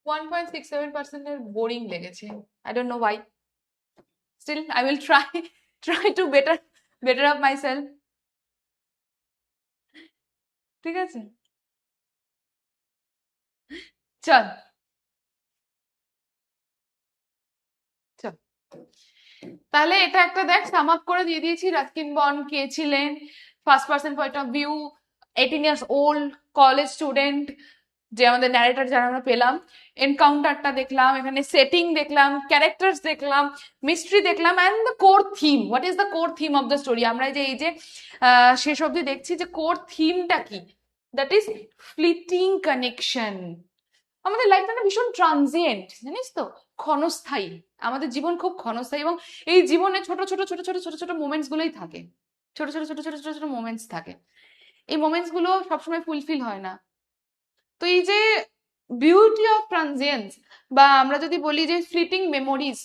1.67% এর বোরিং লেগেছে। I don't know why. Still I will try to better up myself. ঠিক আছে, চল চল। তাহলে এটা একটা দেখ, সাম আপ করে দিয়ে দিয়েছি। রাস্কিন বন্ড কে ছিলেন? First person point of view, 18 years old, college student, যে আমাদের ন্যারেটর যারা আমরা পেলাম। এনকাউন্টারটা দেখলাম, এখানে সেটিং দেখলাম, ক্যারেক্টার্স দেখলাম, মিস্ট্রি দেখলাম, and the core theme. What is the core theme of the story? আমরা যে এই যে শেষ অবধি দেখছি যে কোর থিমটা কি, দ্যাট ইজ ফ্লিটিং কানেকশন। আমাদের লাইফটা না ভীষণ ট্রানজিয়েন্ট, জানিস তো, ক্ষণস্থায়ী। আমাদের জীবন খুব ক্ষণস্থায়ী, এবং এই জীবনে ছোট ছোট ছোট ছোট ছোট ছোট মোমেন্টস গুলোই থাকে। ছোট ছোট ছোট ছোট ছোট ছোট মোমেন্টস থাকে। এই মোমেন্টস গুলো সবসময় ফুলফিল হয় না। তো এই যে বিউটি অফ ট্রানজিয়েন্স, বা আমরা যদি বলি যে ফ্লিটিং মেমোরিজ,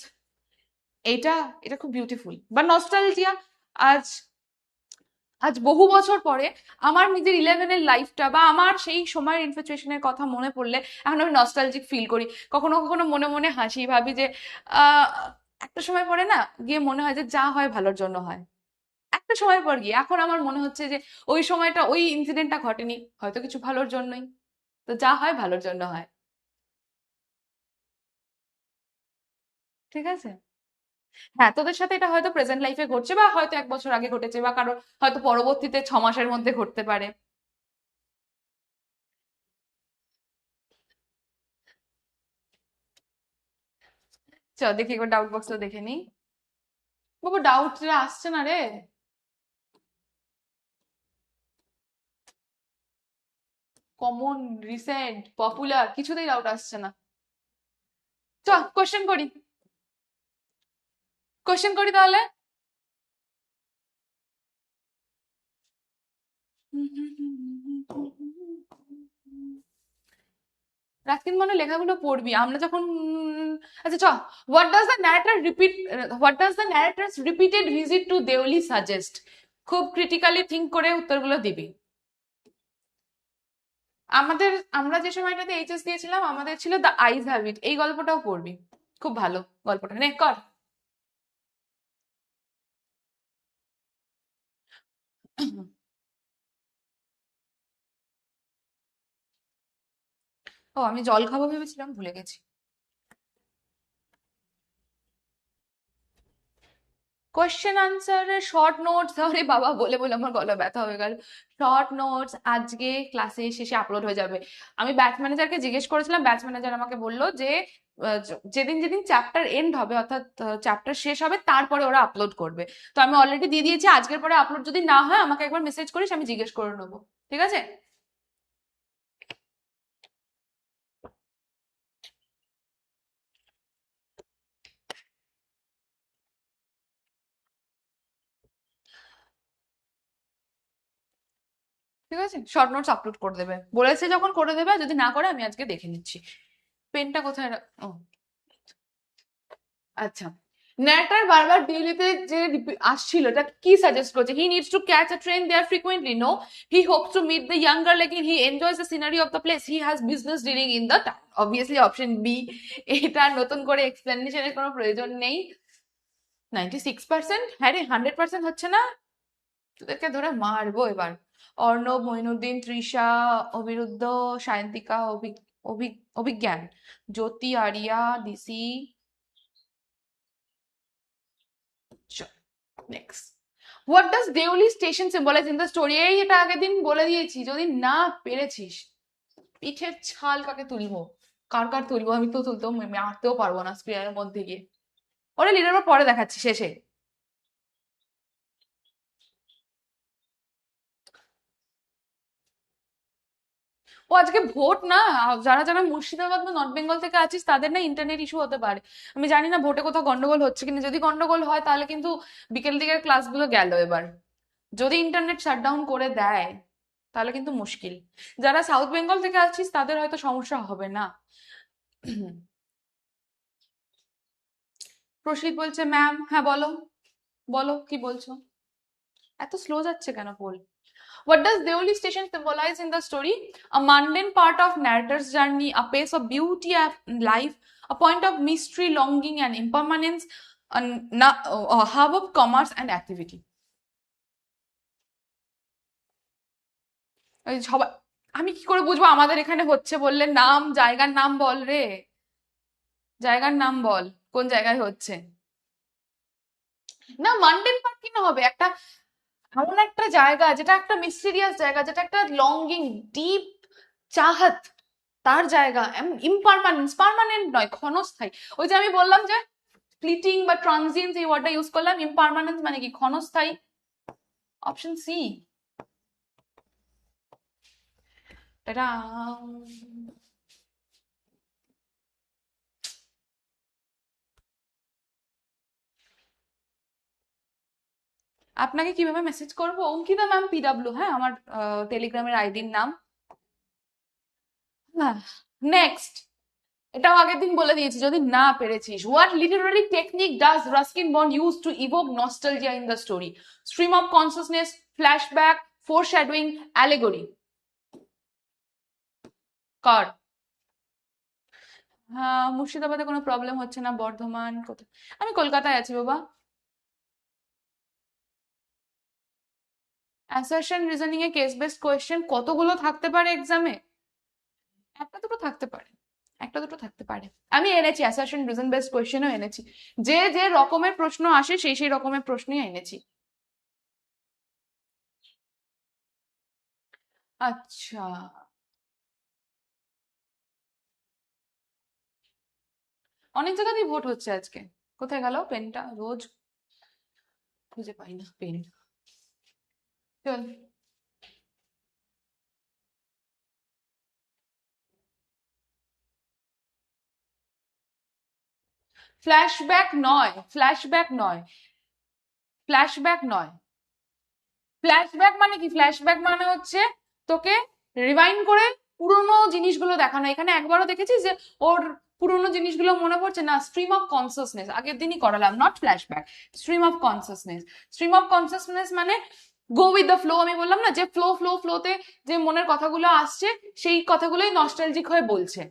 এটা এটা খুব বিউটিফুল। বা নস্টালজিয়া, আজ আজ বহু বছর পরে আমার নিজের 11-এর লাইফটা বা আমার সেই সময়ের ইনফ্যাচুয়েশনের কথা মনে পড়লে এখন আমি নস্টালজিক ফিল করি। কখনো কখনো মনে মনে হাসি, ভাবি যে আহ একটা সময় পরে না গিয়ে মনে হয় যে যা হয় ভালোর জন্য হয়। একটা সময় পর গিয়ে এখন আমার মনে হচ্ছে যে ওই সময়টা, ওই ইনসিডেন্টটা ঘটেনি, হয়তো কিছু ভালোর জন্যই। তো যা হয় ভালোর জন্য হয়। ঠিক আছে, হ্যাঁ, তোদের সাথে এটা হয়তো প্রেজেন্ট লাইফে ঘটছে, বা হয়তো 1 বছর আগে ঘটেছে, বা কারো হয়তো পরবর্তীতে 6 মাসের মধ্যে ঘটতে পারে। চল দেখি একবার ডাউট বক্সটা দেখে নি। বাবু ডাউট আসছে না রে। কমন, রিসেন্ট, পপুলার, কিছুতেই ডাউট আসছে না। চ কোশ্চেন করি, কোশ্চেন করি তাহলে। রাস্কিন মনে লেখাগুলো পড়বি আমরা যখন আচ্ছা চ, what does the narrator's repeated visit to Deoli suggest? খুব ক্রিটিক্যালি থিঙ্ক করে উত্তরগুলো দিবি। আমাদের, আমরা যে সময়টাতে এইচএস দিয়েছিলাম আমাদের ছিল দ্য আইজ হ্যাবিট, এই গল্পটাও পড়বি, খুব ভালো গল্পটা, নে কর। ও আমি জল খাবো ভেবেছিলাম, ভুলে গেছি। কোয়েশ্চেন আনসারের শর্ট নোটস, আরে বাবা বলে বলে আমার গলা ব্যথা হয়ে গেল। শর্ট নোটস আজকে ক্লাসে শেষে আপলোড হয়ে যাবে। আমি ব্যাচ ম্যানেজারকে জিজ্ঞেস করেছিলাম, ব্যাচ ম্যানেজার আমাকে বললো যে যেদিন যেদিন চ্যাপ্টার এন্ড হবে অর্থাৎ চ্যাপ্টার শেষ হবে তারপরে ওরা আপলোড করবে। তো আমি অলরেডি দিয়ে দিয়েছি, আজকের পরে আপলোড যদি না হয় আমাকে একবার মেসেজ করিস, আমি জিজ্ঞেস করে নেবো, ঠিক আছে? ঠিক আছে, শর্ট নোটস আপলোড করে দেবে বলেছে, যখন করে দেবে, যদি না করে আমি আজকে দেখে নিচ্ছি। পেনটা কোথায় ও আচ্ছা, ন্যাটার বারবার দিল্লিতে যে আসছিল এটা কি সাজেস্ট করছে? He needs to catch a train there frequently, no he hopes to meet the younger লেকিন he enjoys the scenery of the place, he has business dealing in the town. Obviously option B, এটা নতুন করে এক্সপ্লেনেশনের কোনো প্রয়োজন নেই। 96%, হ্যাঁ রে 100% হচ্ছে না, তোদেরকে ধরে মারবো এবার। Arnab, Moinuddin, Trisha, Abiruddha, Sayantika, Abhigyan, Jyoti, Aria, Disi. Next, what does Deoli station symbolize in the story? এই এটা আগের দিন বলে দিয়েছি, যদি না পেরেছিস পিঠের ছাল কাকে তুলবো, কার কার তুলবো, আমি তো তুলতেও মারতেও পারবো না স্ক্রিনের মধ্যে গিয়ে। ওরা লিডার পরে দেখাচ্ছি শেষে। ও আজকে ভোট না, যারা যারা মুর্শিদাবাদ বা নর্থ বেঙ্গল থেকে আছিস তাদের না ইন্টারনেট ইস্যু হতে পারে। আমি জানি না ভোটে কোথাও গন্ডগোল হচ্ছে কিনা, যদি গন্ডগোল হয় তাহলে কিন্তু বিকেল দিকের ক্লাসগুলো গেল এবার। যদি ইন্টারনেট শাটডাউন করে দেয় তাহলে কিন্তু মুশকিল। যারা সাউথ বেঙ্গল থেকে আছিস তাদের হয়তো সমস্যা হবে না। প্রসিদ বলছে ম্যাম, হ্যাঁ বলো, বলো কি বলছো, এত স্লো যাচ্ছে কেন pole? What does Deoli station symbolize in the story? A mundane part of narrator's journey, a pace of beauty of life, a point of mystery, longing, and impermanence, a hub of commerce and activity. এই সবাই, আমি কি করে বুঝবো আমাদের এখানে হচ্ছে বললে? নাম, জায়গার নাম বল রে, জায়গার নাম বল, কোন জায়গায় হচ্ছে। না মান্ডেন পার্ট কেন হবে, একটা এমন একটা জায়গা যেটা একটা মিস্টিরিয়াস জায়গা, যেটা একটা লঙ্গিং, ডিপ চাহাত, তার জায়গা। ইমপারমানেন্স, পার্মানেন্ট নয়, ক্ষণস্থায়ী। ওই যে আমি বললাম যে ফ্লিটিং বা ট্রানজিয়েন্ট, এই ওয়ার্ডটা ইউজ করলাম। ইমপারমানেন্স মানে কি? ক্ষণস্থায়ী। Option C. এটা আপনাকে কিভাবে মেসেজ করবো? অঙ্কিতা ম্যাম পিডাব্লিউ, হ্যাঁ আমার টেলিগ্রামের আইডির নাম। নেক্সট, এটাও আগের দিন বলে দিয়েছি যদি না পেরেছিস। What literary technique does Ruskin Bond use to evoke nostalgia in the story? Stream of consciousness, flashback, foreshadowing, allegory. কর। হ্যাঁ, মুর্শিদাবাদে কোনো প্রবলেম হচ্ছে না, বর্ধমান কোথায়? আমি কলকাতায় আছি বাবা। অ্যাসারশন রিজনিং এ কেস বেসড কোয়েশ্চেন কতগুলো থাকতে পারে এক্সামে? একটা দুটো থাকতে পারে, একটা দুটো থাকতে পারে। আমি এনেছি অ্যাসারশন রিজন বেসড কোয়েশ্চেনও এনেছি, যে যে রকমের প্রশ্ন আসে সেই সেই রকমের প্রশ্নই এনেছি। আচ্ছা, অনেক জায়গাতেই ভোট হচ্ছে আজকে। কোথায় গেল পেনটা? রোজ খুঁজে পাই না পেন। চল। ফ্ল্যাশব্যাক নয়, ফ্ল্যাশব্যাক নয়, ফ্ল্যাশব্যাক নয়। ফ্ল্যাশব্যাক মানে কি? ফ্ল্যাশব্যাক মানে হচ্ছে তোকে রিভাইন্ড করে পুরোনো জিনিসগুলো দেখানো। এখানে একবারও দেখেছিস যে ওর পুরোনো জিনিসগুলো মনে পড়ছে না? স্ট্রিম অফ কনসিয়াসনেস আগের দিনই করালাম, not flashback, stream of consciousness. Stream of consciousness মানে গো উইথ দ্য ফ্লো। আমি বললাম না যে ফ্লোতে যে মনের কথাগুলো আসছে সেই কথাগুলোই নস্টালজিক হয়ে বলছে।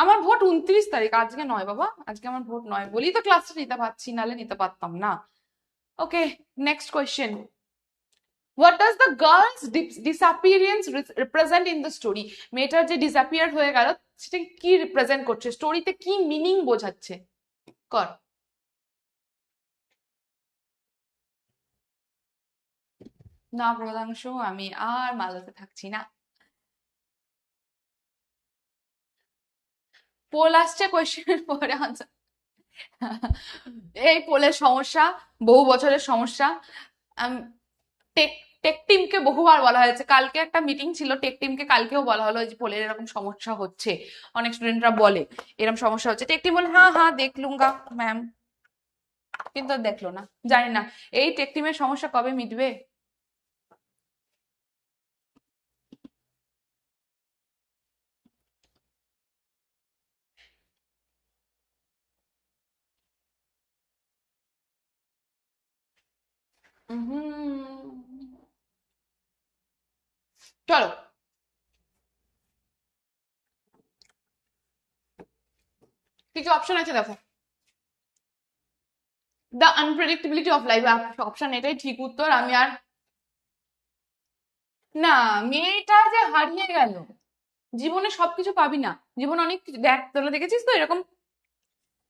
আমার ভোট 29 তারিখ, আজকে নয় বাবা, আজকে আমার ভোট নয় বলি তো ক্লাসটা নিতে পারছি, নাহলে নিতে পারতাম না। Okay, next question. What does the girl's disappearance represent in the story? মেয়েটার যে ডিসঅ্যাপিয়ার হয়ে গেল সেটা কি রিপ্রেজেন্ট করছে, স্টোরিতে কি মিনিং বোঝাচ্ছে? কর। না প্রধাংশ, আমি আর মালদাতে থাকছি না। পোল আসছে, কোয়েশ্চেনের পরে আনসার। এই পোলের সমস্যা, বহু বছরের সমস্যা। টেক টেক টিমকে বহুবার বলা হয়েছে, কালকে একটা মিটিং ছিল টেক টিমকে, কালকেও বলা হলো যে পোলের এরকম সমস্যা হচ্ছে। অনেক স্টুডেন্টরা বলে এরকম সমস্যা হচ্ছে, টেক টিম বলে হ্যাঁ হ্যাঁ দেখ লুঙ্গা ম্যাম, কিন্তু আর দেখলো না। জানি না এই টেক টিমের সমস্যা কবে মিটবে। চলো, কিছু অপশন আছে দেখো। দ্য আনপ্রেডিক্টেবিলিটি অফ লাইফ, অপশন এটাই ঠিক উত্তর। আমি আর না, মেয়েটা যে হারিয়ে গেল, জীবনে সবকিছু পাবি না, জীবনে অনেক দেখ, তোরা দেখেছিস তো এরকম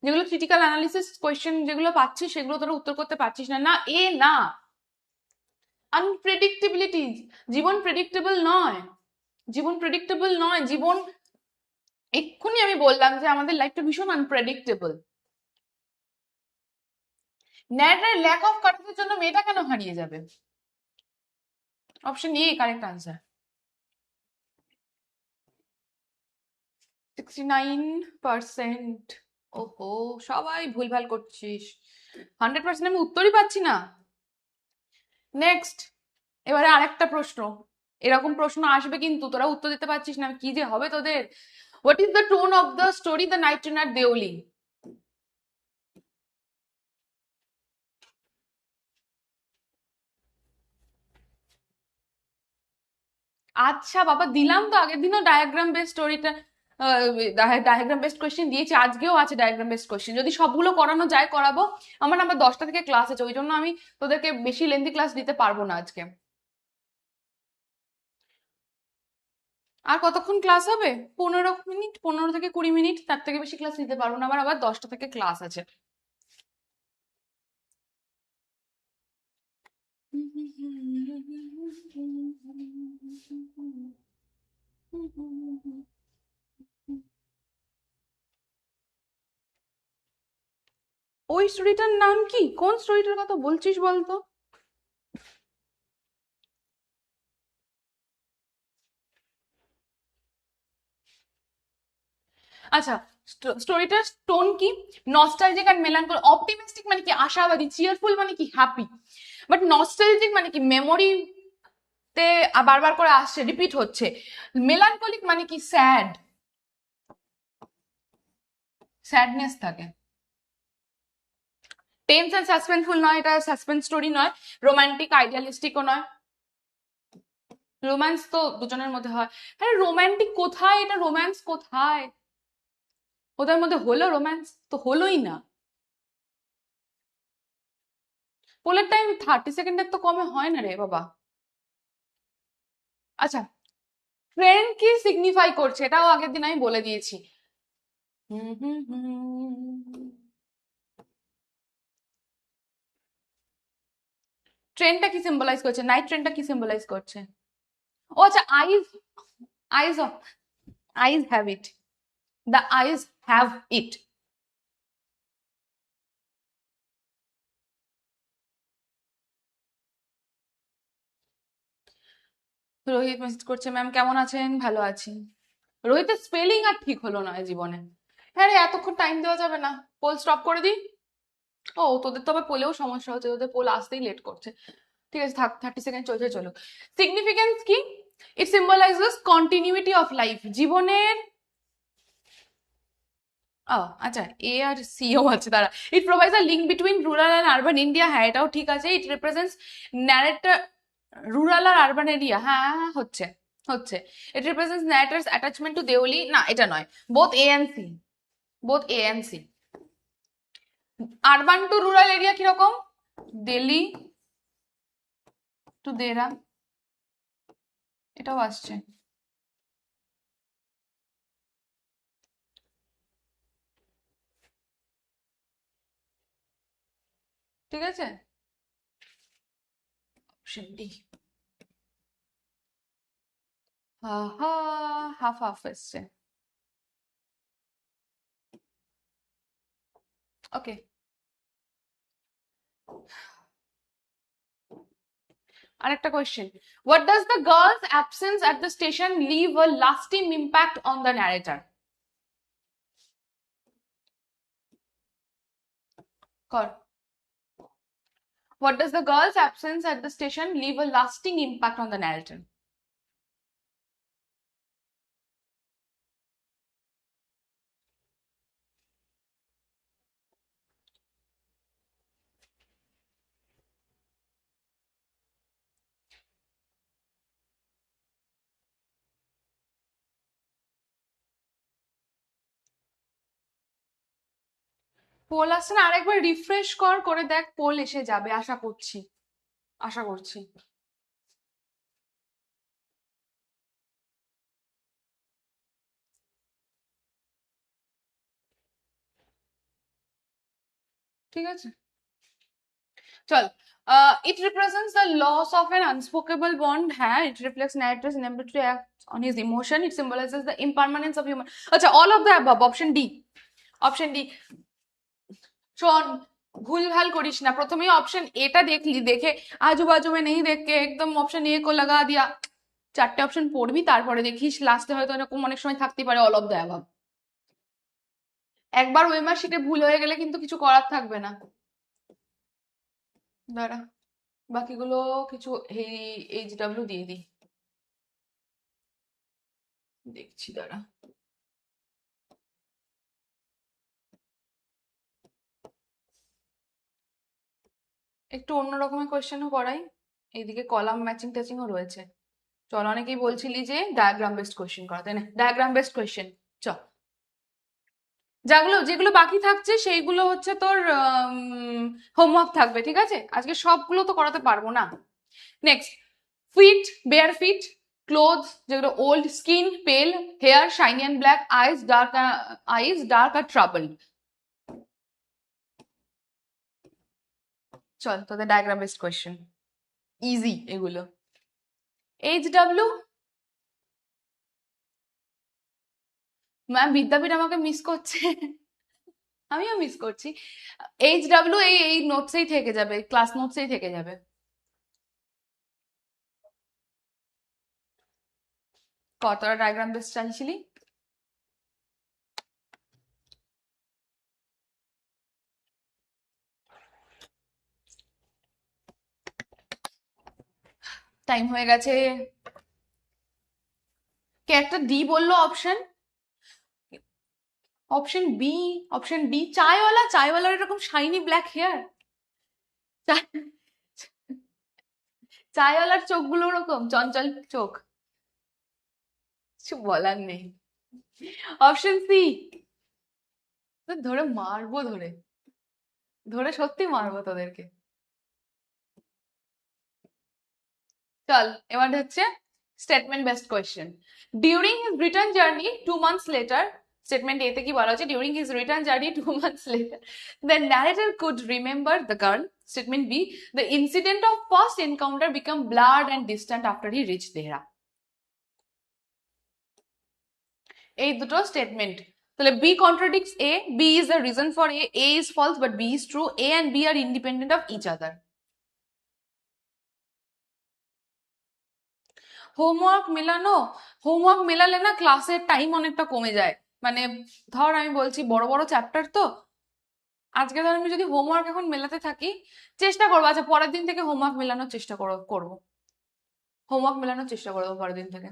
যেগুলো ক্রিটিক্যাল অ্যানালিসিস কোয়েশ্চেন যেগুলো পাচ্ছিস সেগুলো তোরা উত্তর করতে পারছিস না, না এ না। আনপ্রেডিক্টেবিলিটি, জীবন প্রেডিক্টেবল নয়, জীবন প্রেডিক্টেবল নয়, জীবন এক্ষুনি আমি বললাম যে আমাদের লাইফটা ভীষণ আনপ্রেডিক্টেবল। ন্যাটের ল্যাক অফ কারেজের জন্য মেয়েটা কেন হারিয়ে যাবে? Option A correct answer. 69%। ওহো, সবাই ভুলভাল করছিস, 100% আমি উত্তরই পাচ্ছি না। নেক্সট, এবারে আরেকটা প্রশ্ন, এরকম প্রশ্ন আসবে কিন্তু তোরা উত্তর দিতে পারছিস না, কি যে হবে তোদের। What is the tone of the story the night train at Deoli? আচ্ছা বাবা, দিলাম তো আগের দিনও ডায়াগ্রাম বেসড স্টোরিটা, ডায়াগ্রাম বেসড কোয়েশ্চেন দিয়েছি, আজকেও আছে ডায়াগ্রাম বেসড কোয়েশ্চেন। যদি সবগুলো করানো যায় করাবো, আমার আবার 10টা থেকে ক্লাস আছে, ওই জন্য আমি তোদেরকে বেশি লেন্দি ক্লাস দিতে পারবো না আজকে। আর কতক্ষণ ক্লাস হবে? 15 মিনিট, 15 থেকে 20 মিনিট, তার থেকে বেশি ক্লাস নিতে পারবো না, আবার 10টা থেকে ক্লাস আছে। ওই স্টোরিটার নাম কি? কোন স্টোরিটার কথা বলছিস বলতো? আচ্ছা, স্টোরিটার টোন কি? নস্টালজিক আর মেলানকোলি। অপটিমিস্টিক মানে কি আশাবাদী, চিয়ারফুল মানে কি হ্যাপি, বাট নস্টালজিক মানে কি মেমোরি তে বারবার করে আসছে, রিপিট হচ্ছে। মেলানকলিক মানে কি স্যাড, স্যাডনেস থাকে। টেন্স এন্ড সাসপেন্সফুল নয়, এটা সাসপেন্স স্টোরি নয়, রোমান্টিক আইডিয়ালিস্টিকও নয়। রোম্যান্স তো দুজনের মধ্যে হয়। আরে রোমান্টিক কোথায়, এটা রোম্যান্স কোথায়? ওদের মধ্যে হলো রোম্যান্স? তো হলোই না। পোলের টাইম 30 সেকেন্ডের তো কমে হয় না রে বাবা। আচ্ছা, ট্রেন কি সিগনিফাই করছে এটাও আগের দিন আমি বলে দিয়েছি। হুম হুম হুম, ট্রেনটা কি সিম্বলাইজ করছে? নাইট ট্রেনটা কি সিম্বলাইজ করছে? ও আচ্ছা, eyes, eyes of, eyes have it, the eyes have it. Rohit message করছে ম্যাম কেমন আছেন? ভালো আছি। রোহিতের স্পেলিং আর ঠিক হলো না জীবনে। হ্যাঁ রে, এতক্ষণ টাইম দেওয়া যাবে না, পোল স্টপ করে দিই। ও তোদের তবে পোলেও সমস্যা হচ্ছে, তোদের পোল আসতেই লেট করছে। ঠিক আছে থাক, 30 সেকেন্ড চলছে, চলো। সিগনিফিকেন্স কি? It symbolises continuity of life, জীবনের। ও আচ্ছা, এ আর সিও আছে তারা। It provides a link between rural and urban India, হ্যাঁ এটাও ঠিক আছে। ইট রিপ্রেজেন্টস ন্যারেটর, রুরাল আর আরবান এরিয়া, হ্যাঁ হচ্ছে হচ্ছে। It represents narrator's attachment to Deoli, না এটা নয়। Both A and C, both A and C. Urban to rural area কিরকম? দিল্লি টু দেরা, এটাও আসছে। ঠিক আছে, অপশন ডি। হা হা, হাফ হাফ এসছে। ওকে, আরেকটা question. What does the girl's absence at the station leave a lasting impact on the narrator? কর। What does the girl's absence at the station leave a lasting impact on the narrator? Poll আসছে না, আরেকবার refresh কর, করে দেখ, pole এসে যাবে আশা করছি, আশা করছি। ঠিক আছে চল। It represents the loss of an unspoken bond, হ্যাঁ। It reflects narrator's inability to act on his emotion. It symbolizes the impermanence of human, আচ্ছা all of the above, option D, option D. শোন, ভুলভাল করিস না, প্রথমেই option এটা দেখলি, দেখে আজু বাজু মে নেই দেখে একদম অপশন এ কো লাগা দিয়া। চারটে অপশন পড়বি, তারপরে দেখিস লাস্টে হয়তো এরকম অনেক সময় থাকতে পারে অল অফ দ্য অ্যাবাভ। একবার ওয়েমার শিটে ভুল হয়ে গেলে কিন্তু কিছু করার থাকবে না। দাঁড়া, বাকিগুলো কিছু এইচডব্লিউ দিয়ে দিই, দেখছি দাঁড়া। একটু অন্য রকমের কোয়েশ্চেনও করাই, এইদিকে কলাম ম্যাচিং ট্যাচিংও রয়েছে। চল, অনেকেই বলছিলি যে ডায়াগ্রাম বেসড কোয়েশ্চেন করা, তাই না? ডায়াগ্রাম বেসড কোয়েশ্চেন চল। যেগুলো যেগুলো বাকি থাকছে সেইগুলো হচ্ছে তোর হোমওয়ার্ক থাকবে, ঠিক আছে? আজকে সবগুলো তো করাতে পারবো না। Next, feet, bare feet, clothes যেগুলো old, skin pale, hair shiny and black, eyes dark আর ট্রাবল। চল তোদের ডায়াগ্রাম বেসড কোয়েশ্চেন, ইজি এগুলো। এইচডব্লিউ, ম্যাম বিদ্যাপীঠ আমাকে মিস করছে, আমিও মিস করছি। এইচডব্লিউ এই এই নোটসেই থেকে যাবে, ক্লাস নোটসেই থেকে যাবে। কতটা ডায়াগ্রাম বেস চাইছিলি? টাইম হয়ে গেছে। কে একটা ডি বললো option? Option B, option D, চায়ওয়ালা, চায়ওয়ালার এরকম শাইনি ব্ল্যাক হেয়ার, চায়ওয়ালার চোখগুলো ওরকম চঞ্চল চোখ, কিছু বলার নেই। অপশন সি, ধরে মারবো, ধরে ধরে সত্যি মারবো তোদেরকে। চল এবার হচ্ছে statement based question. During his return journey 2 months later, statement এতে কি বলা হচ্ছে? During his return journey 2 months later, the narrator could remember the girl. Statement B, the incident of first encounter become blurred and distant after he reached Dehra. এই দুটো statement, তাহলে B contradicts A, B is the reason for A, A is false but B is true, A and B are independent of each other. Homework মেলালে না ক্লাসের time অনেকটা কমে যায়। মানে ধর আমি বলছি বড় বড় চ্যাপ্টার তো, আজকে ধর আমি যদি হোমওয়ার্ক এখন মেলাতে থাকি, চেষ্টা করবো আচ্ছা পরের দিন থেকে হোমওয়ার্ক মেলানোর চেষ্টা করবো, হোমওয়ার্ক মেলানোর চেষ্টা করবো পরের দিন থেকে।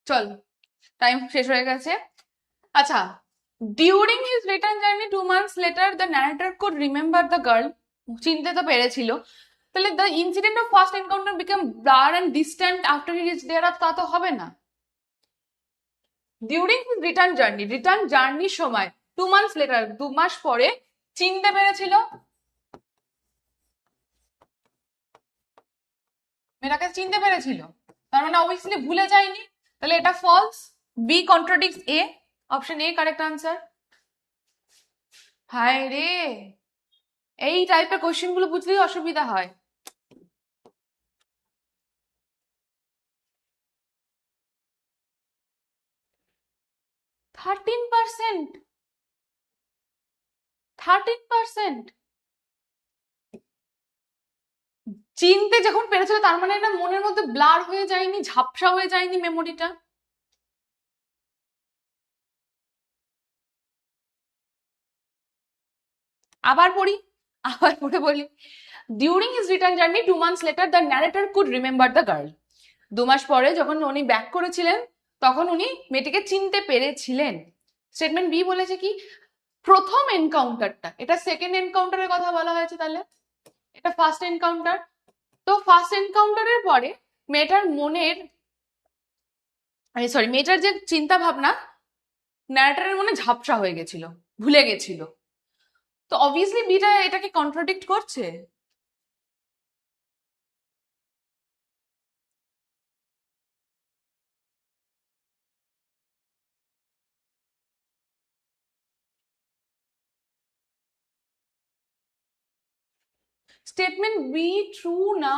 চল, টাইম শেষ হয়ে গেছে। আচ্ছা, during his return journey 2 months later the narrator could remember the girl, চিনতে তো পেরেছিল, তাহলে the incident of first encounter became blur and distant after he reached there, তা তো হবে না। ডিউরিং হিজ রিটার্ন জার্নির সময় 2 months later, 2 মাস পরে চিনতে পেরেছিল, মেয়েটাকে চিনতে পেরেছিল, তার মানে অবভিয়াসলি ভুলে যায়নি, তাহলে এটা false. B contradicts A, option A correct answer. হায় রে, এই টাইপের কোশ্চেন গুলো বুঝলেই অসুবিধা হয়। Thirteen percent 13%। চিনতে যখন পেরেছিল তার মানে এটা মনের মধ্যে ব্লার হয়ে যায়নি, ঝাপসা হয়ে যায়নি মেমোরিটা। আবার পড়ি, আবার পড়ে বলি। During his return journey 2 months later the narrator could remember the girl. 2 মাস পরে যখন উনি ব্যাক করেছিলেন তখন উনি মেয়েটিকে চিনতে পেরেছিলেন। স্টেটমেন্ট বি বলেছে কি প্রথম এনকাউন্টারটা, এটা সেকেন্ড এনকাউন্টারের কথা বলা হয়েছে, তাহলে এটা ফার্স্ট এনকাউন্টার। তো ফার্স্ট এনকাউন্টারের পরে মেয়েটার মনের, সরি মেয়েটার যে চিন্তা ভাবনা ন্যারেটরের মনে ঝাপসা হয়ে গেছিল, ভুলে গেছিল। তো অবভিয়াসলি বিটা এটাকে কন্ট্রাডিক্ট করছে। স্টেটমেন্ট বি ট্রু না,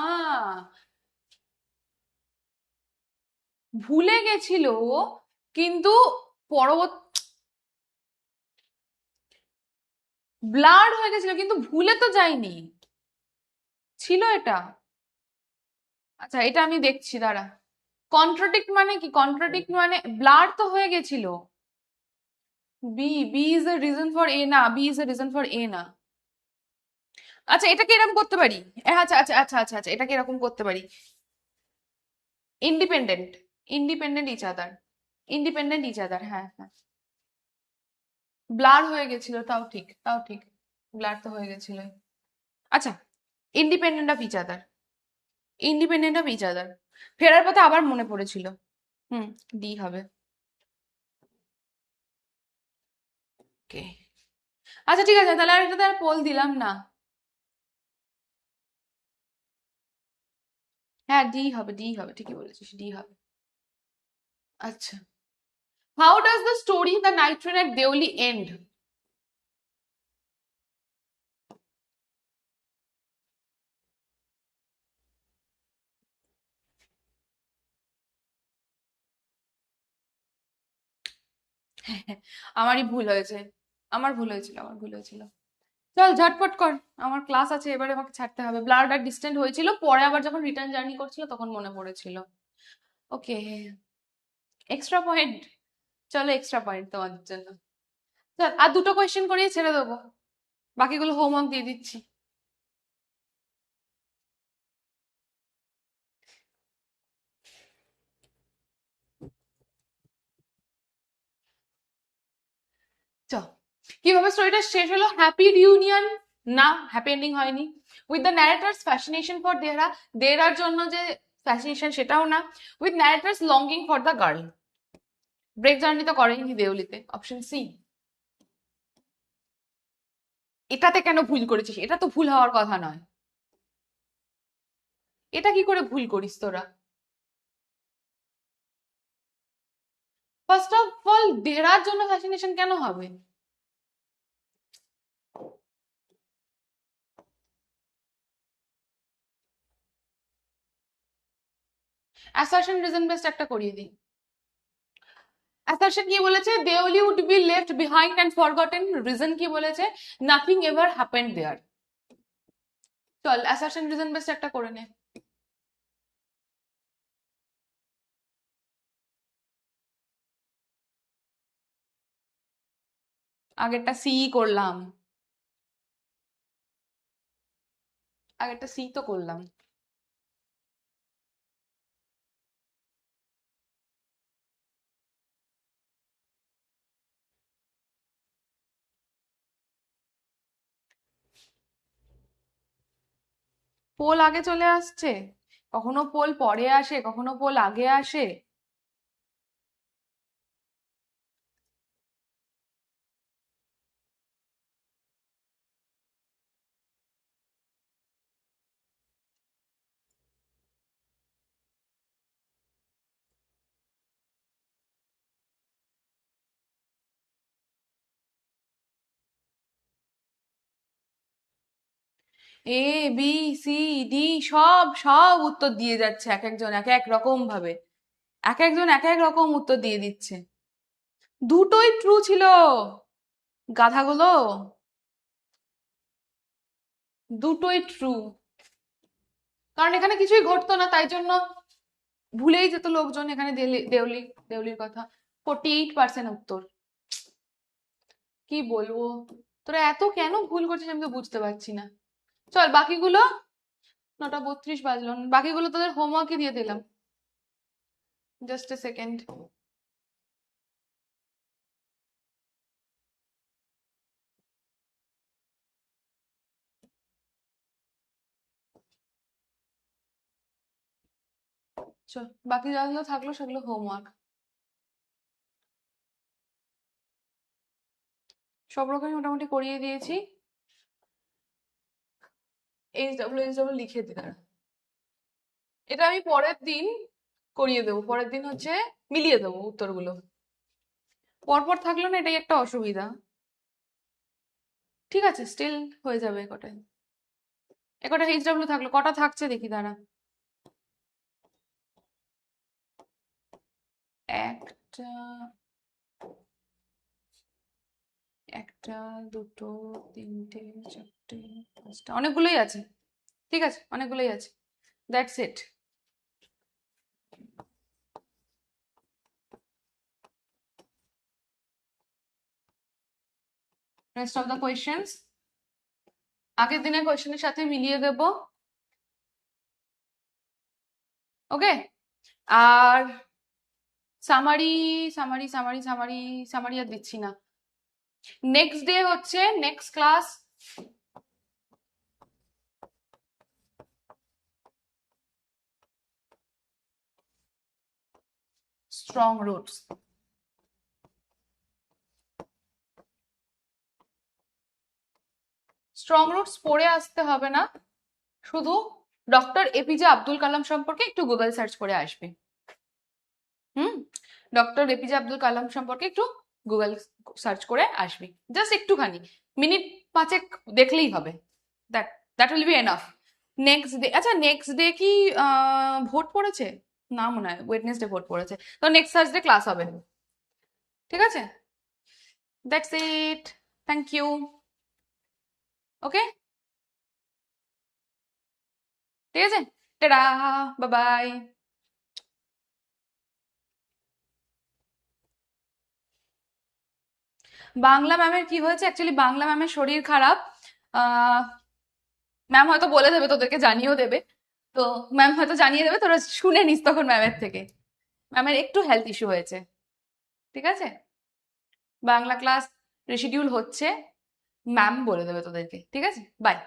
ভুলে গেছিল কিন্তু পরবর্তী ব্লাড হয়ে গেছিল কিন্তু ভুলে তো যায়নি, ছিল এটা। আচ্ছা এটা আমি দেখছি, দাঁড়া। কন্ট্রাডিক্ট মানে কি? কন্ট্রাডিক্ট মানে ব্লাড তো হয়ে গেছিল। B is a reason for A না, B is a reason for A না। আচ্ছা এটাকে এরকম করতে পারি, আচ্ছা আচ্ছা আচ্ছা আচ্ছা আচ্ছা, এটাকে এরকম করতে পারি, independent, independent each other, independent each other, হ্যাঁ হ্যাঁ। ব্লার হয়ে গেছিল, তাও ঠিক, তাও ঠিক, ব্লার তো হয়ে গেছিল। আচ্ছা, independent of each other, independent of each other, ফেরার পথে আবার মনে পড়েছিল। হুম, ডি হবে। ওকে, আচ্ছা ঠিক আছে, তাহলে আর এটাতে আর পোল দিলাম না। হ্যাঁ ডি হবে, ডি হবে, ঠিকই বলেছিস, ডি হবে। আচ্ছা, how does the story the night train at Deoli end? আমারই ভুল হয়েছে, আমার ভুল হয়েছিল, আমার ভুল হয়েছিল। চল ঝটপট কর, আমার ক্লাস আছে, এবারে আমাকে ছাড়তে হবে। ব্লাড আর ডিস্টেন্ট হয়েছিল, পরে আবার যখন রিটার্ন জার্নি করছিল তখন মনে পড়েছিল। ওকে, এক্সট্রা পয়েন্ট, চলো এক্সট্রা পয়েন্ট তোমাদের জন্য। চল আর দুটো কোয়েশ্চেন করিয়ে ছেড়ে দেবো, বাকিগুলো হোমওয়ার্ক দিয়ে দিচ্ছি। চ, কিভাবে স্টোরিটা শেষ হলো? হ্যাপি রিউনিয়ন না, হ্যাপি এন্ডিং হয়নি। With the narrator's fascination for Dehra, দেহরার জন্য যে ফ্যাসিনেশন সেটাও না। With narrator's longing for the girl, break journey তো করেনি দেউলিতে, অপশন সি। এটাতে কেন ভুল করেছিস? এটা তো ভুল হওয়ার কথা নয়। এটা কি করে ভুল করিস তোরা? ফার্স্ট অফ অল দেরার জন্য ফ্যাসিনেশন কেন হবে? অ্যাসারশন রিজন বেসড একটা করিয়ে দিই। অ্যাসারশন কি বলেছে? Deoli would be left behind and forgotten. Reason কি বলেছে? Nothing ever happened there. চল অ্যাসারশন রিজন বেসড একটা করে নে। আগেরটা সি করলাম, আগেরটা সি তো করলাম। পোল আগে চলে আসছে, কখনো পোল পরে আসে, কখনো পোল আগে আসে। এ বি সি ডি সব সব উত্তর দিয়ে যাচ্ছে এক একজন এক এক রকম ভাবে, এক একজন এক এক রকম উত্তর দিয়ে দিচ্ছে। দুটোই ট্রু ছিল গাধাগুলো, দুটোই ট্রু। কারণ এখানে কিছুই ঘটতো না, তাই জন্য ভুলেই যেত লোকজন এখানে দেউলি, দেউলির কথা। 48% উত্তর। কি বলবো, তোরা এত কেন ভুল করছিস আমি তো বুঝতে পারছি না। চল বাকিগুলো, 9:32 বাজলো, বাকিগুলো তোদের হোমওয়ার্কই দিয়ে দিলাম। Just a second. চল বাকি যাগুলো থাকলো সেগুলো হোমওয়ার্ক। সব রকমই মোটামুটি করিয়ে দিয়েছি। এইচ ডাব্লিউ লিখে দি দাঁড়া। এটা আমি পরের দিন করিয়ে দেবো, পরের দিন হচ্ছে মিলিয়ে দেবো উত্তরগুলো। পরপর থাকলো না, এটাই একটা অসুবিধা। ঠিক আছে, স্টিল হয়ে যাবে কটায়। একটা এইচ ডাব্লিউ থাকলো, কটা থাকছে দেখি দাঁড়া। একটা, একটা, দুটো, তিনটে, চারটে, পাঁচটা, অনেকগুলোই আছে। ঠিক আছে, অনেকগুলোই আছে। That's it. Rest of the questions আগের দিনের কোয়েশ্চেনের সাথে মিলিয়ে দেব। ওকে। আর summary, summary summary summary summary আর দিচ্ছি না। নেক্সট ডে হচ্ছে next class strong roots. Strong roots পড়ে আসতে হবে না, শুধু ডক্টর এপিজে আব্দুল কালাম সম্পর্কে একটু গুগল সার্চ করে আসবে। ডক্টর এপিজে আব্দুল কালাম সম্পর্কে একটু গুগল সার্চ করে আসবি, জাস্ট একটুখানি, মিনিট 5 দেখলেই হবে। That that will be enough. Next day, আচ্ছা নেক্সট ডে কি ভোট পড়েছে? না মনে হয়, ওয়েডনেসডে ভোট পড়েছে, তো নেক্সট থার্সডে ক্লাস হবে। ঠিক আছে, দ্যাটস ইট, থ্যাংক ইউ। ওকে, ঠিক আছে, টাটা, বাই বাই। বাংলা ম্যামের কি হয়েছে, অ্যাকচুয়ালি বাংলা ম্যামের শরীর খারাপ। ম্যাম হয়তো বলে দেবে, তোদেরকে জানিয়েও দেবে। তো ম্যাম হয়তো জানিয়ে দেবে, তোরা শুনে নিস তখন ম্যামের থেকে। ম্যামের একটু হেলথ ইস্যু হয়েছে। ঠিক আছে, বাংলা ক্লাস রিশিডিউল হচ্ছে, ম্যাম বলে দেবে তোদেরকে। ঠিক আছে, বাই।